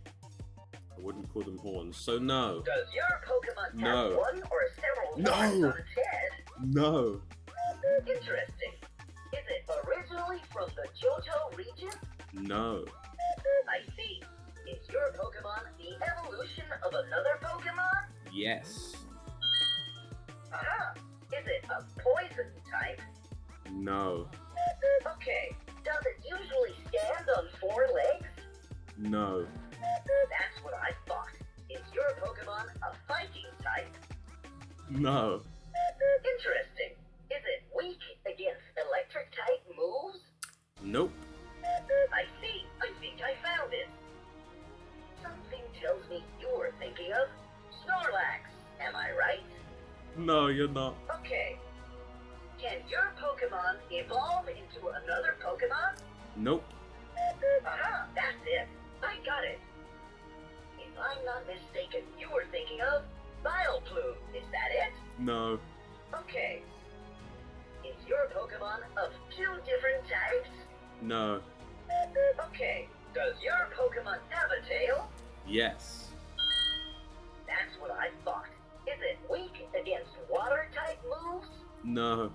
S1: I wouldn't call them horns, so no.
S2: Does your Pokemon
S1: No.
S2: have one or several
S1: No.
S2: horns on its head?
S1: No.
S2: Interesting. Is it originally from the Johto region?
S1: No.
S2: I see. Is your Pokemon the evolution of another Pokemon?
S1: Yes.
S2: Aha! Is it a poison type?
S1: No.
S2: Okay. Does it usually stand on 4 legs?
S1: No.
S2: That's what I thought. Is your Pokemon a fighting type?
S1: No.
S2: Interesting. Is it weak against electric type moves?
S1: Nope.
S2: I see. I think I found it. Something tells me you were thinking of Snorlax. Am I right?
S1: No, you're not.
S2: Okay. Can your Pokemon evolve into another Pokemon?
S1: Nope.
S2: Aha, that's it. I got it. If I'm not mistaken, you were thinking of Vileplume. Is that it?
S1: No.
S2: Okay. Is your Pokemon of 2 different types?
S1: No.
S2: Okay. Does your Pokemon have a tail?
S1: Yes.
S2: That's what I thought. Is it weak against water type moves?
S1: No.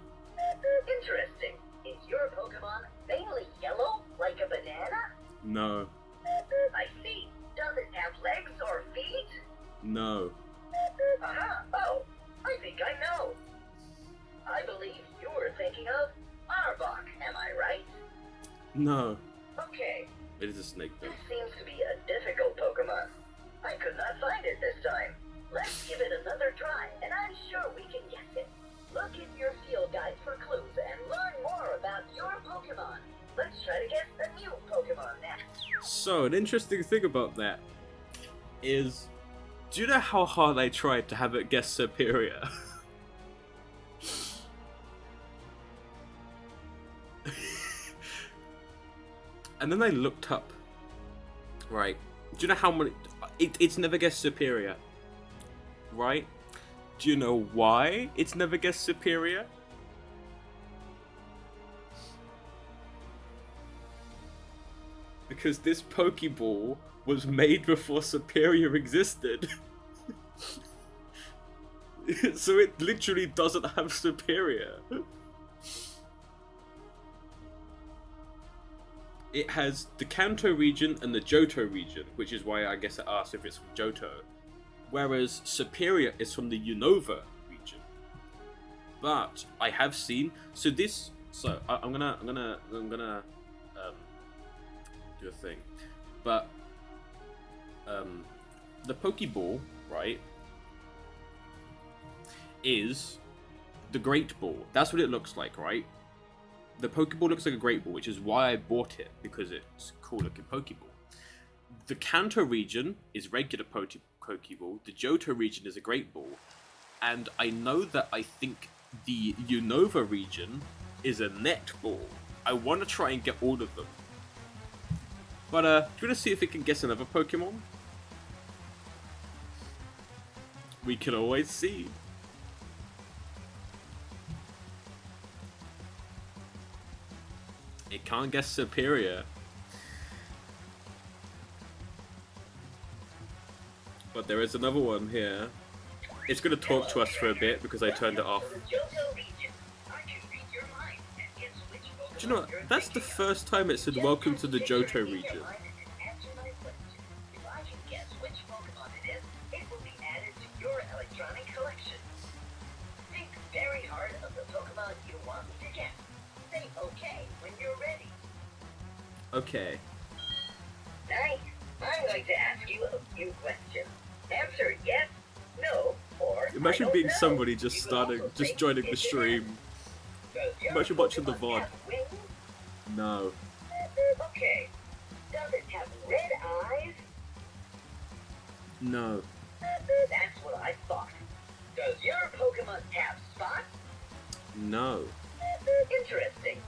S2: Interesting. Is your Pokemon mainly yellow, like a banana?
S1: No.
S2: I see. Does it have legs or feet?
S1: No.
S2: Aha! Oh, I think I know. I believe you were thinking of Arbok, am I right?
S1: No.
S2: Okay,
S1: It is a snake though.
S2: this seems to be a difficult Pokemon. I could not find it this time. Let's give it another try, and I'm sure we can guess it. Look in your field guide for clues and learn more about your Pokemon. Let's try to guess a new Pokemon next.
S1: So, an interesting thing about that is, do you know how hard I tried to have it guess Superior? And then I looked up, right? Do you know how many? It's never guessed Superior, right? Do you know why it's never guessed Superior? Because this Pokeball was made before Superior existed. So it literally doesn't have Superior. It has the Kanto region and the Johto region, which is why I guess it asked if it's from Johto. Whereas Superior is from the Unova region. But I have seen I'm gonna do a thing. But the Pokeball, right, is the Great Ball. That's what it looks like, right? The Pokeball looks like a Great Ball, which is why I bought it, because it's a cool looking Pokeball. The Kanto region is regular Pokeball, the Johto region is a Great Ball, and I know that I think the Unova region is a Net Ball. I want to try and get all of them. But, do you want to see if we can guess another Pokemon? We can always see. It can't guess Superior. But there is another one here. It's gonna talk to us for a bit because I turned it off.
S2: Welcome to the Johto region. I can read your mind and guess which
S1: Do you know
S2: Pokemon you're
S1: what? That's the
S2: thinking of.
S1: first time it said
S2: Just
S1: welcome to the
S2: stick your
S1: Johto
S2: hand in your
S1: region.
S2: mind and answer my question. If I can guess which Pokemon it is, it will be added to your electronic collection. Think very hard of the Pokemon you want to guess. Say okay when you're ready.
S1: Okay.
S2: Nice. I'm going to ask you a few questions. Answer yes, no, or I
S1: Imagine
S2: don't
S1: being
S2: know.
S1: somebody just
S2: You can
S1: starting,
S2: also
S1: just
S2: say
S1: joining the
S2: yes or
S1: stream.
S2: no. Does your
S1: Imagine watching the
S2: Pokemon
S1: VOD.
S2: have wings?
S1: No.
S2: Okay. Does it have red eyes?
S1: No.
S2: That's what I thought. Does your Pokemon have spots?
S1: No.
S2: Interesting.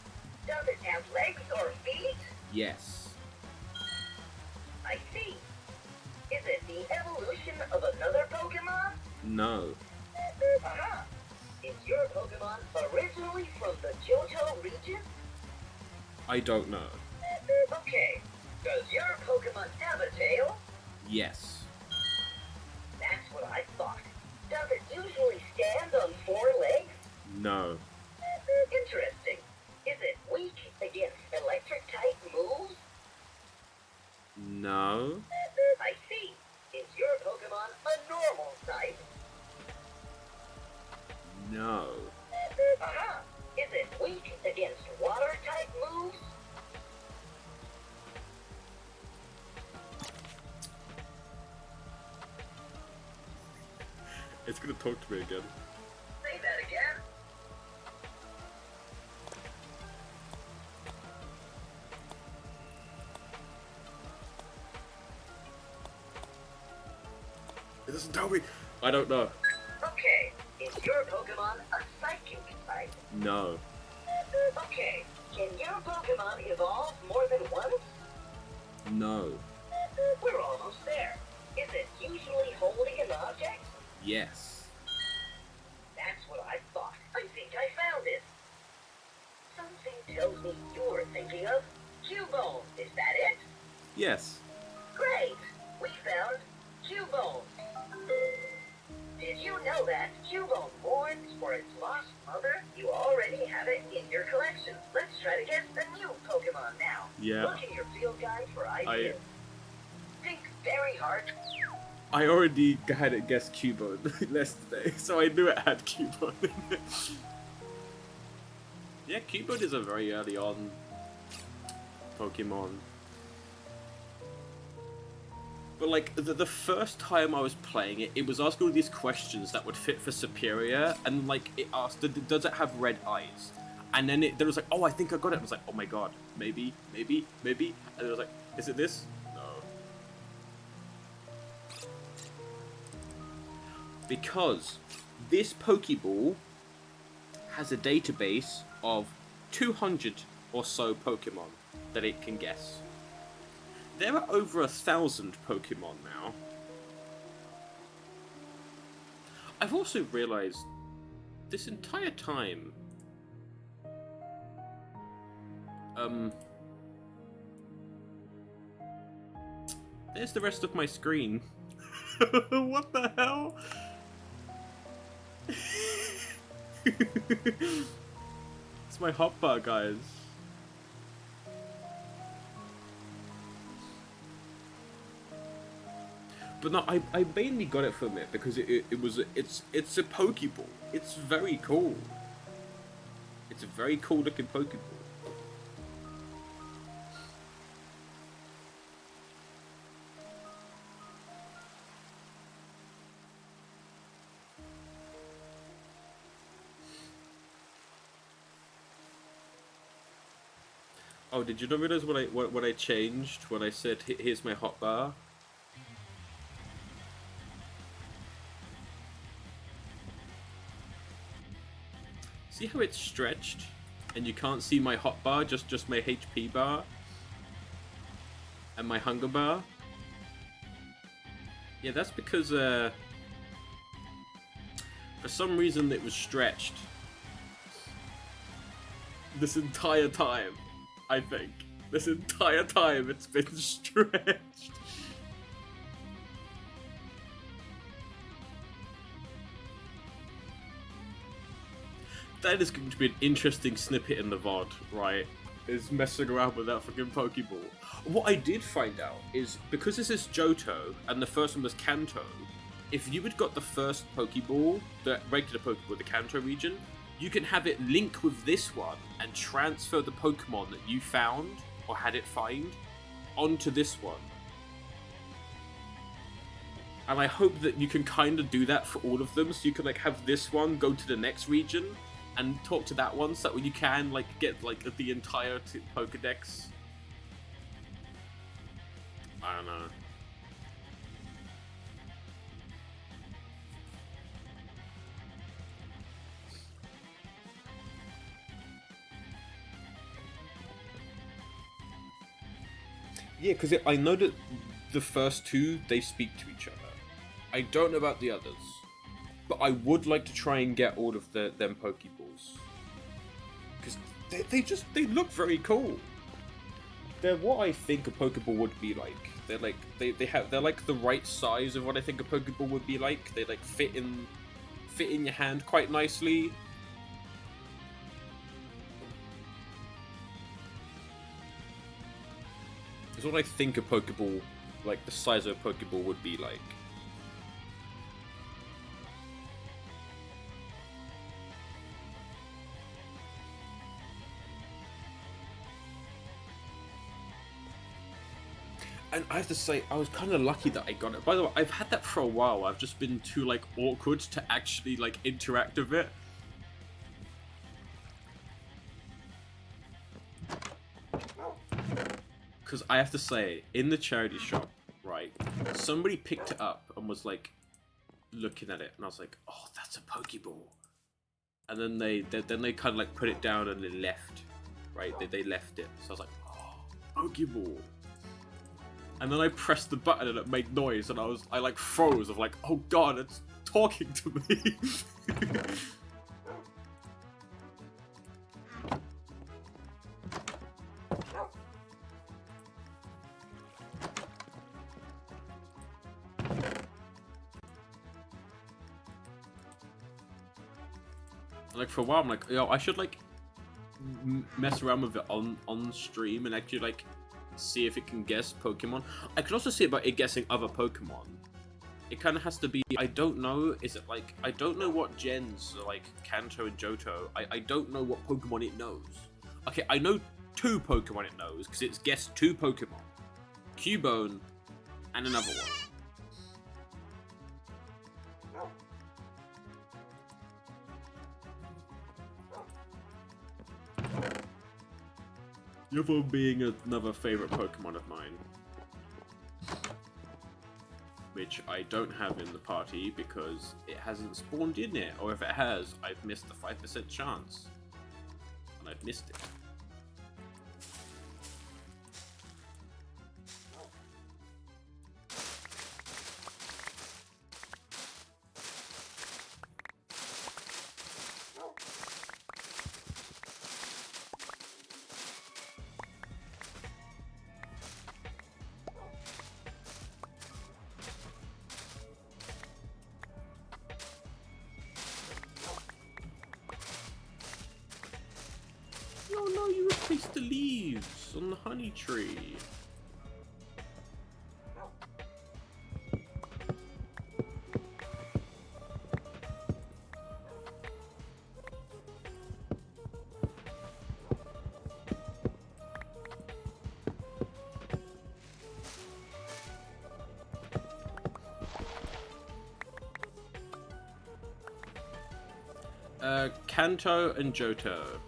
S2: Does it have legs or feet?
S1: Yes.
S2: I see. Is it the evolution of another Pokemon?
S1: No.
S2: Aha! Is your Pokemon originally from the Johto region?
S1: I don't know.
S2: Okay. Does your Pokemon have a tail?
S1: Yes.
S2: That's what I thought. Does it usually stand on 4 legs?
S1: No.
S2: Interesting. Is it weak against electric type moves?
S1: No.
S2: I see. Is your Pokemon a normal type?
S1: No.
S2: Aha! Is it weak against water type moves?
S1: It's gonna talk to me again.
S2: Say that again.
S1: It doesn't tell me. I don't know.
S2: Okay. Is your Pokemon a psychic type?
S1: No.
S2: Okay. Can your Pokemon evolve more than once?
S1: No.
S2: We're almost there. Is it usually holding an object?
S1: Yes.
S2: That's what I thought. I think I found it. Something tells me you're thinking of Cubone. Is that it?
S1: Yes.
S2: Great! We found Cubone. Did you know that Cubone mourns for its lost mother? You already have it in your collection. Let's try to guess a new Pokemon now.
S1: Yeah.
S2: Look in your field guide for ideas. Think very hard.
S1: I already had it guessed Cubone yesterday, so I knew it had Cubone in it. Yeah, Cubone is a very early on Pokemon. But like, the first time I was playing it, it was asking all these questions that would fit for Superior, and like, it asked, does it have red eyes? And then it was like, oh, I think I got it. I was like, oh my god, maybe. And it was like, is it this? No. Because this Pokeball has a database of 200 or so Pokemon that it can guess. There are over 1,000 Pokemon now. I've also realized this entire time, there's the rest of my screen. What the hell? It's my hotbar, guys. But no, I mainly got it from it because it's a Pokeball. It's very cool. It's a very cool looking Pokeball. Oh, did you not realize what I changed when I said here's my hotbar? See how it's stretched and you can't see my hotbar, just my HP bar and my hunger bar? Yeah, that's because for some reason it was stretched this entire time. I think this entire time it's been stretched. that is going to be an interesting snippet in the VOD, right? Is messing around with that fucking Pokeball. What I did find out is, because this is Johto, and the first one was Kanto, if you had got the first Pokeball, the regular Pokeball, the Kanto region, you can have it link with this one and transfer the Pokemon that you found, or had it find, onto this one. And I hope that you can kind of do that for all of them, so you can like have this one go to the next region and talk to that one, so that when you can like get like the entire Pokedex. I don't know. Yeah, because I know that the first two, they speak to each other. I don't know about the others. But I would like to try and get all of them Pokeballs. Because they look very cool. They're what I think a Pokeball would be like. They're like, they're like the right size of what I think a Pokeball would be like. They like fit in your hand quite nicely. It's what I think a Pokeball, like the size of a Pokeball would be like. And I have to say, I was kind of lucky that I got it. By the way, I've had that for a while. I've just been too, like, awkward to actually, like, interact with it. Because I have to say, in the charity shop, right, somebody picked it up and was, like, looking at it. And I was like, oh, that's a Pokeball. And then they kind of, like, put it down and they left. Right? They left it. So I was like, oh, Pokeball. And then I pressed the button and it made noise, and I like froze of like, oh god, it's talking to me. Like for a while, I'm like, yo, I should like mess around with it on stream and actually like see if it can guess Pokemon. I could also see about it guessing other Pokemon. It kind of has to be, I don't know, is it like, I don't know what gens, like Kanto and Johto, I don't know what Pokemon it knows. Okay, I know 2 Pokemon it knows, because it's guessed 2 Pokemon. Cubone, and another one. The other one being another favourite Pokemon of mine. Which I don't have in the party because it hasn't spawned in yet. Or if it has, I've missed the 5% chance. And I've missed it. Oh no, you replaced the leaves on the honey tree. Kanto and Johto.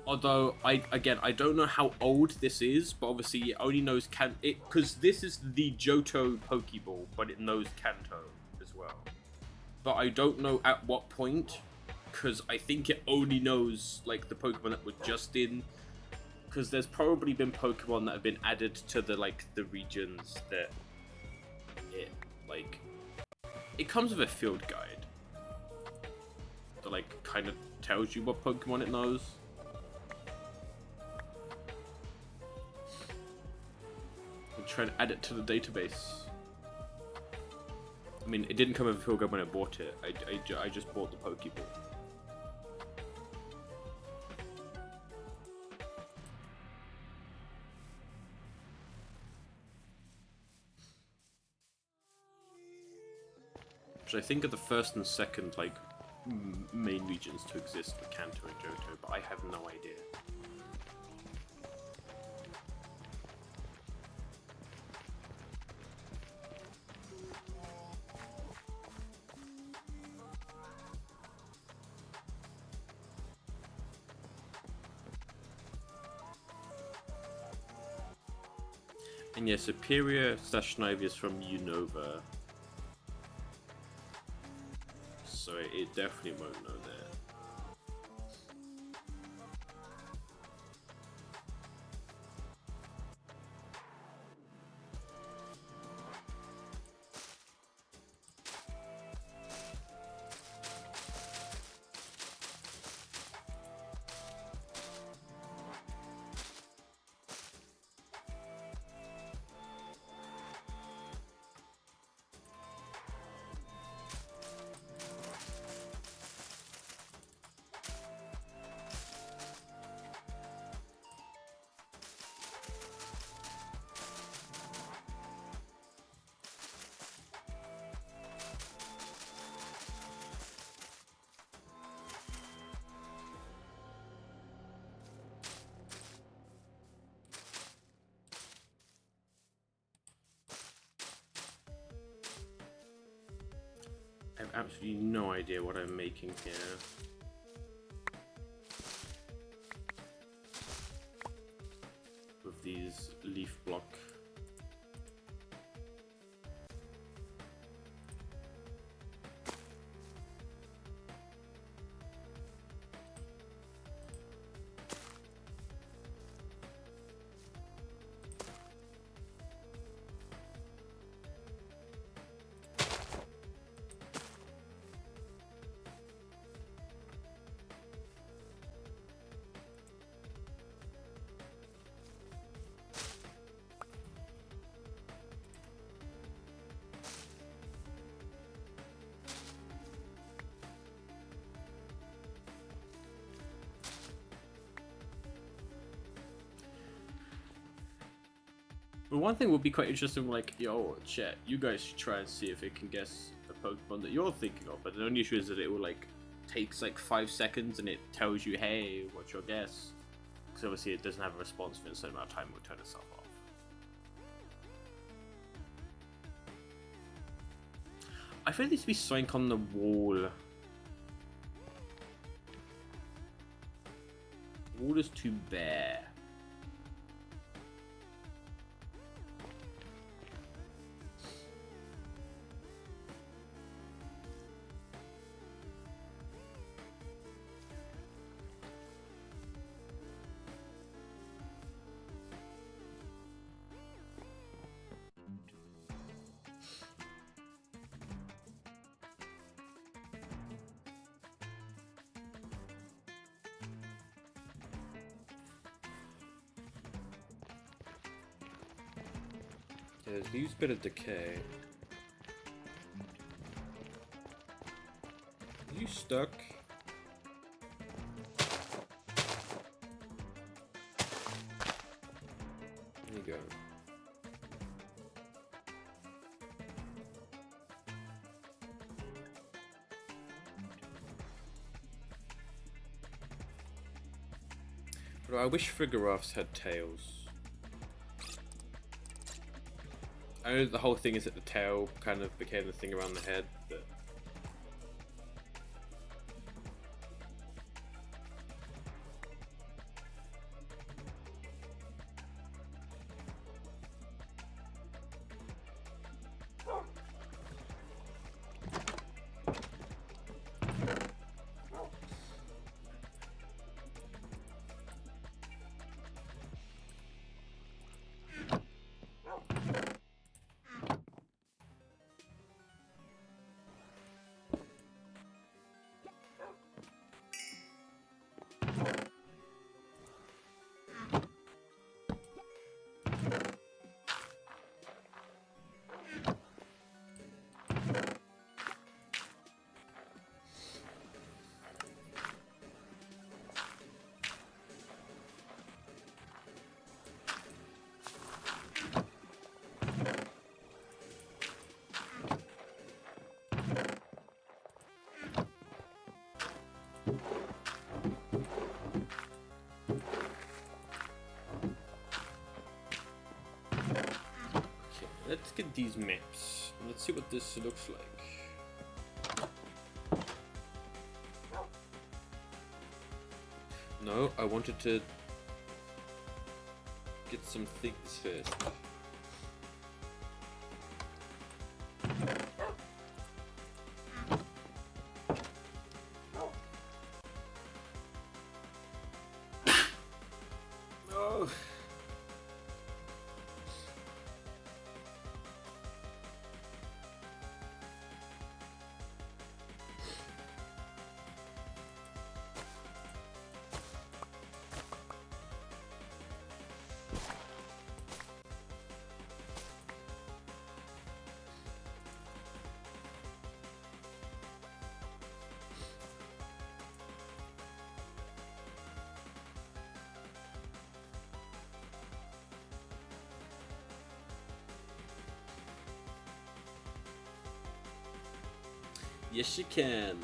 S1: Although I don't know how old this is, but obviously it only knows because this is the Johto Pokeball, but it knows Kanto as well. But I don't know at what point, because I think it only knows like the Pokemon that were just in. Because there's probably been Pokemon that have been added to the the regions that it comes with a field guide that kind of tells you what Pokemon it knows. I'm trying to add it to the database. I mean, it didn't come with a field guide when I bought it. I just bought the Pokeball. which I think are the first and second like main regions to exist for Kanto and Johto, but I have no idea. And yeah, Superior /Naivy is from Unova. So it definitely won't know there. I have absolutely no idea what I'm making here. With these leaf block. But one thing would be quite interesting, like, yo, chat, you guys should try and see if it can guess the Pokemon that you're thinking of. But the only issue is that it will, like, takes like 5 seconds and it tells you, hey, what's your guess? Because obviously it doesn't have a response for a certain amount of time, it will turn itself off. I feel there needs to be something on the wall. The wall is too bare. Yeah, there's used a bit of decay. Are you stuck? There you go. But I wish Frigoroths had tails. I know the whole thing is that the tail kind of became the thing around the head, but... let's get these maps. Let's see what this looks like. No, I wanted to get some things first. Oh. Yes, you can.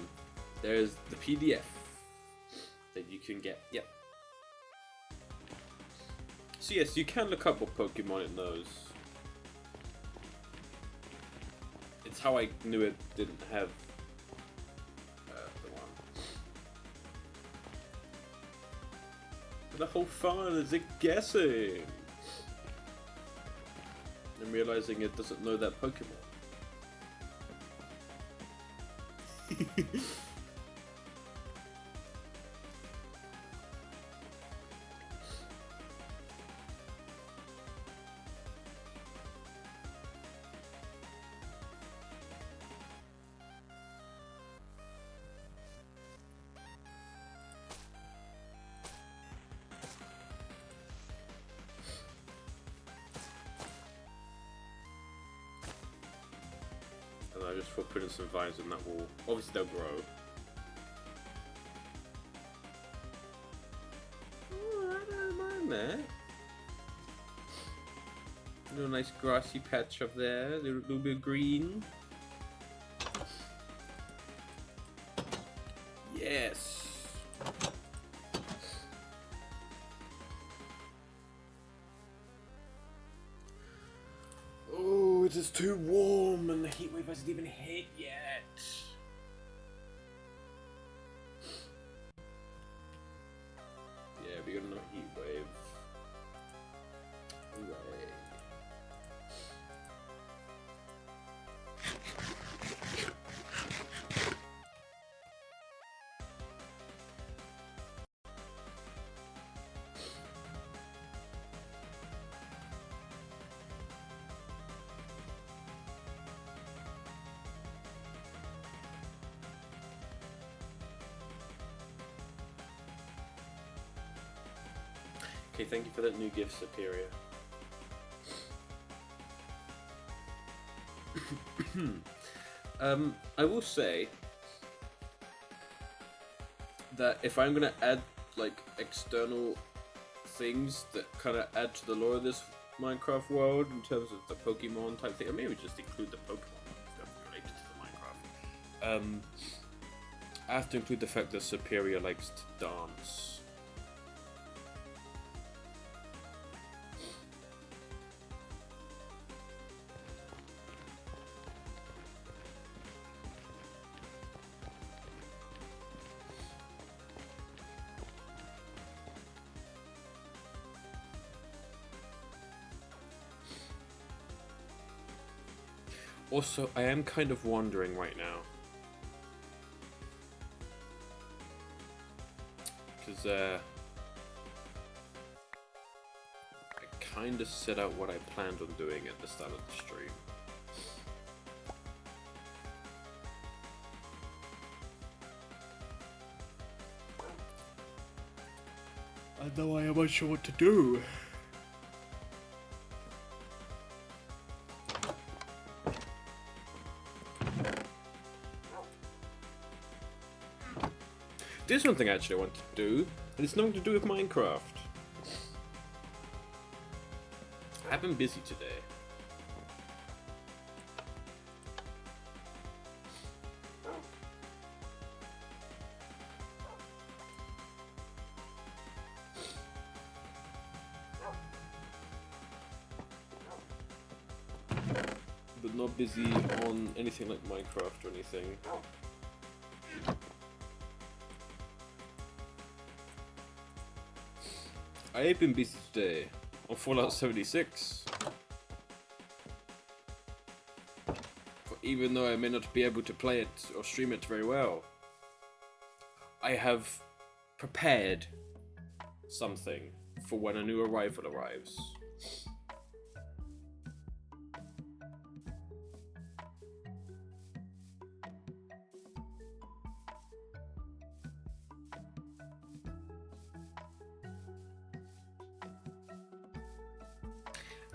S1: There's the PDF that you can get. Yep. So yes, you can look up what Pokemon it knows. It's how I knew it didn't have the one. But the whole fun is it guessing and realizing it doesn't know that Pokemon. And I just put in some vines in that wall. Obviously they'll grow. Oh, I don't mind that. A little nice grassy patch up there, a little bit of green. Yes. Oh, it is too warm and the heat wave hasn't even hit yet. Yeah, we got another heat wave. Hooray. Okay, thank you for that new gift, Superior. I will say that if I'm gonna add like external things that kind of add to the lore of this Minecraft world in terms of the Pokemon type thing, or maybe just include the Pokemon stuff related to the Minecraft. I have to include the fact that Superior likes to dance. Also, I am kind of wondering right now, because I kind of set out what I planned on doing at the start of the stream. And now I am unsure what to do. There's one thing actually I want to do, and it's nothing to do with Minecraft. I've been busy today. but not busy on anything like Minecraft or anything. I have been busy today on Fallout 76. Even though I may not be able to play it or stream it very well, I have prepared something for when a new arrival arrives.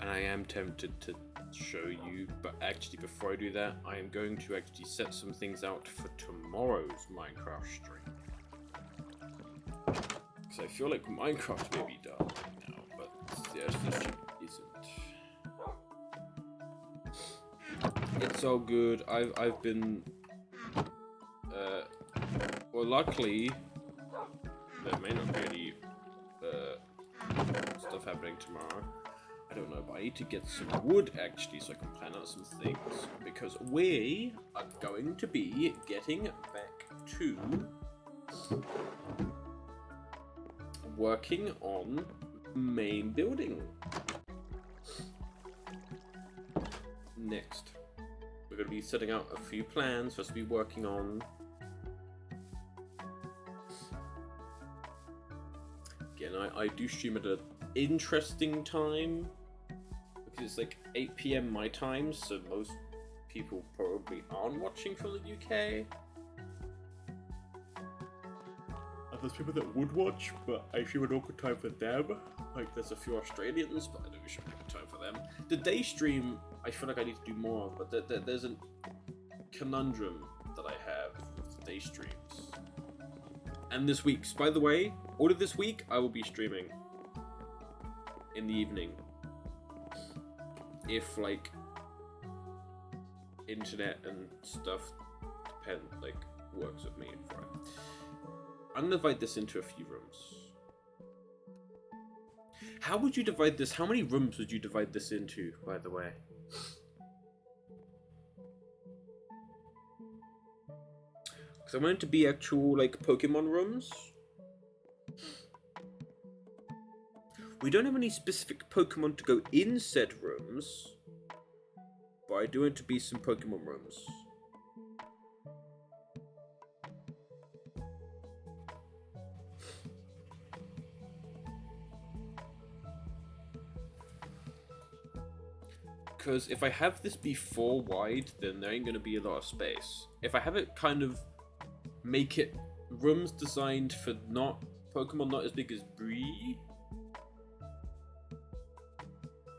S1: And I am tempted to show you, but actually before I do that, I am going to actually set some things out for tomorrow's Minecraft stream. Because I feel like Minecraft may be done right now, but the stream isn't. It's all good. I've been well, luckily there may not be any stuff happening tomorrow. I don't know, but I need to get some wood actually so I can plan out some things, because we are going to be getting back to working on main building next. We're going to be setting out a few plans for us to be working on. Again, I do stream at an interesting time, because it's like 8 PM my time, so most people probably aren't watching from the UK. And there's people that would watch, but I stream an awkward time for them. Like, there's a few Australians, but I don't stream an awkward time for them. The day stream, I feel like I need to do more of, but there's a conundrum that I have with the day streams. And this week's, by the way, all of this week, I will be streaming in the evening. If like internet and stuff works with me for it. I'm gonna divide this into a few rooms. How would you divide this? How many rooms would you divide this into, by the way? Because I want it to be actual like Pokemon rooms. We don't have any specific Pokemon to go in said rooms, but I do want it to be some Pokemon rooms. Because if I have this be 4 wide, then there ain't going to be a lot of space. If I have it kind of make it rooms designed for Pokemon not as big as Bree,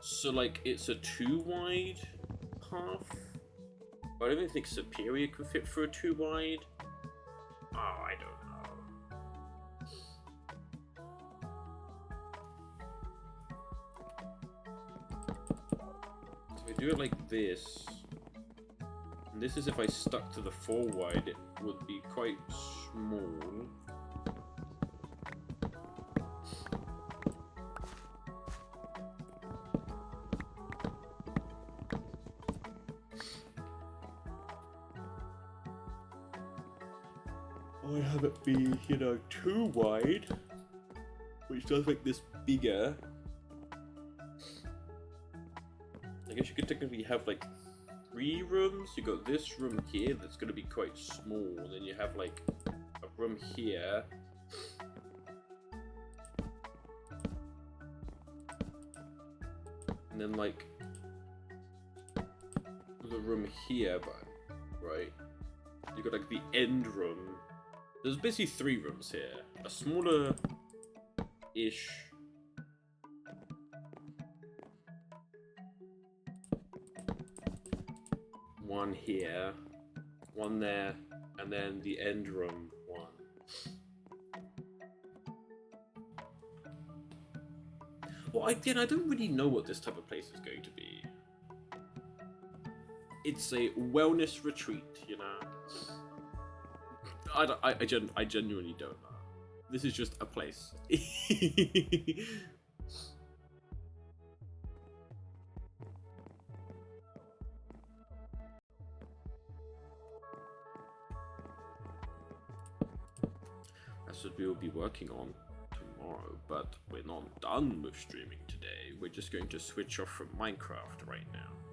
S1: so like it's a 2 wide path, but I don't think Superior could fit for a 2 wide. Oh, I don't know. So if I do it like this, and this is if I stuck to the 4 wide, it would be quite small. I have it be, 2 wide, which does make this bigger. I guess you could technically have like 3 rooms. You got this room here that's going to be quite small, then you have like a room here. And then like the room here, but right, you got like the end room. There's basically 3 rooms here. A smaller-ish one here, one there, and then the end room one. Well, again, I don't really know what this type of place is going to be. It's a wellness retreat, I genuinely don't know. This is just a place. That's what we will be working on tomorrow, but we're not done with streaming today. We're just going to switch off from Minecraft right now.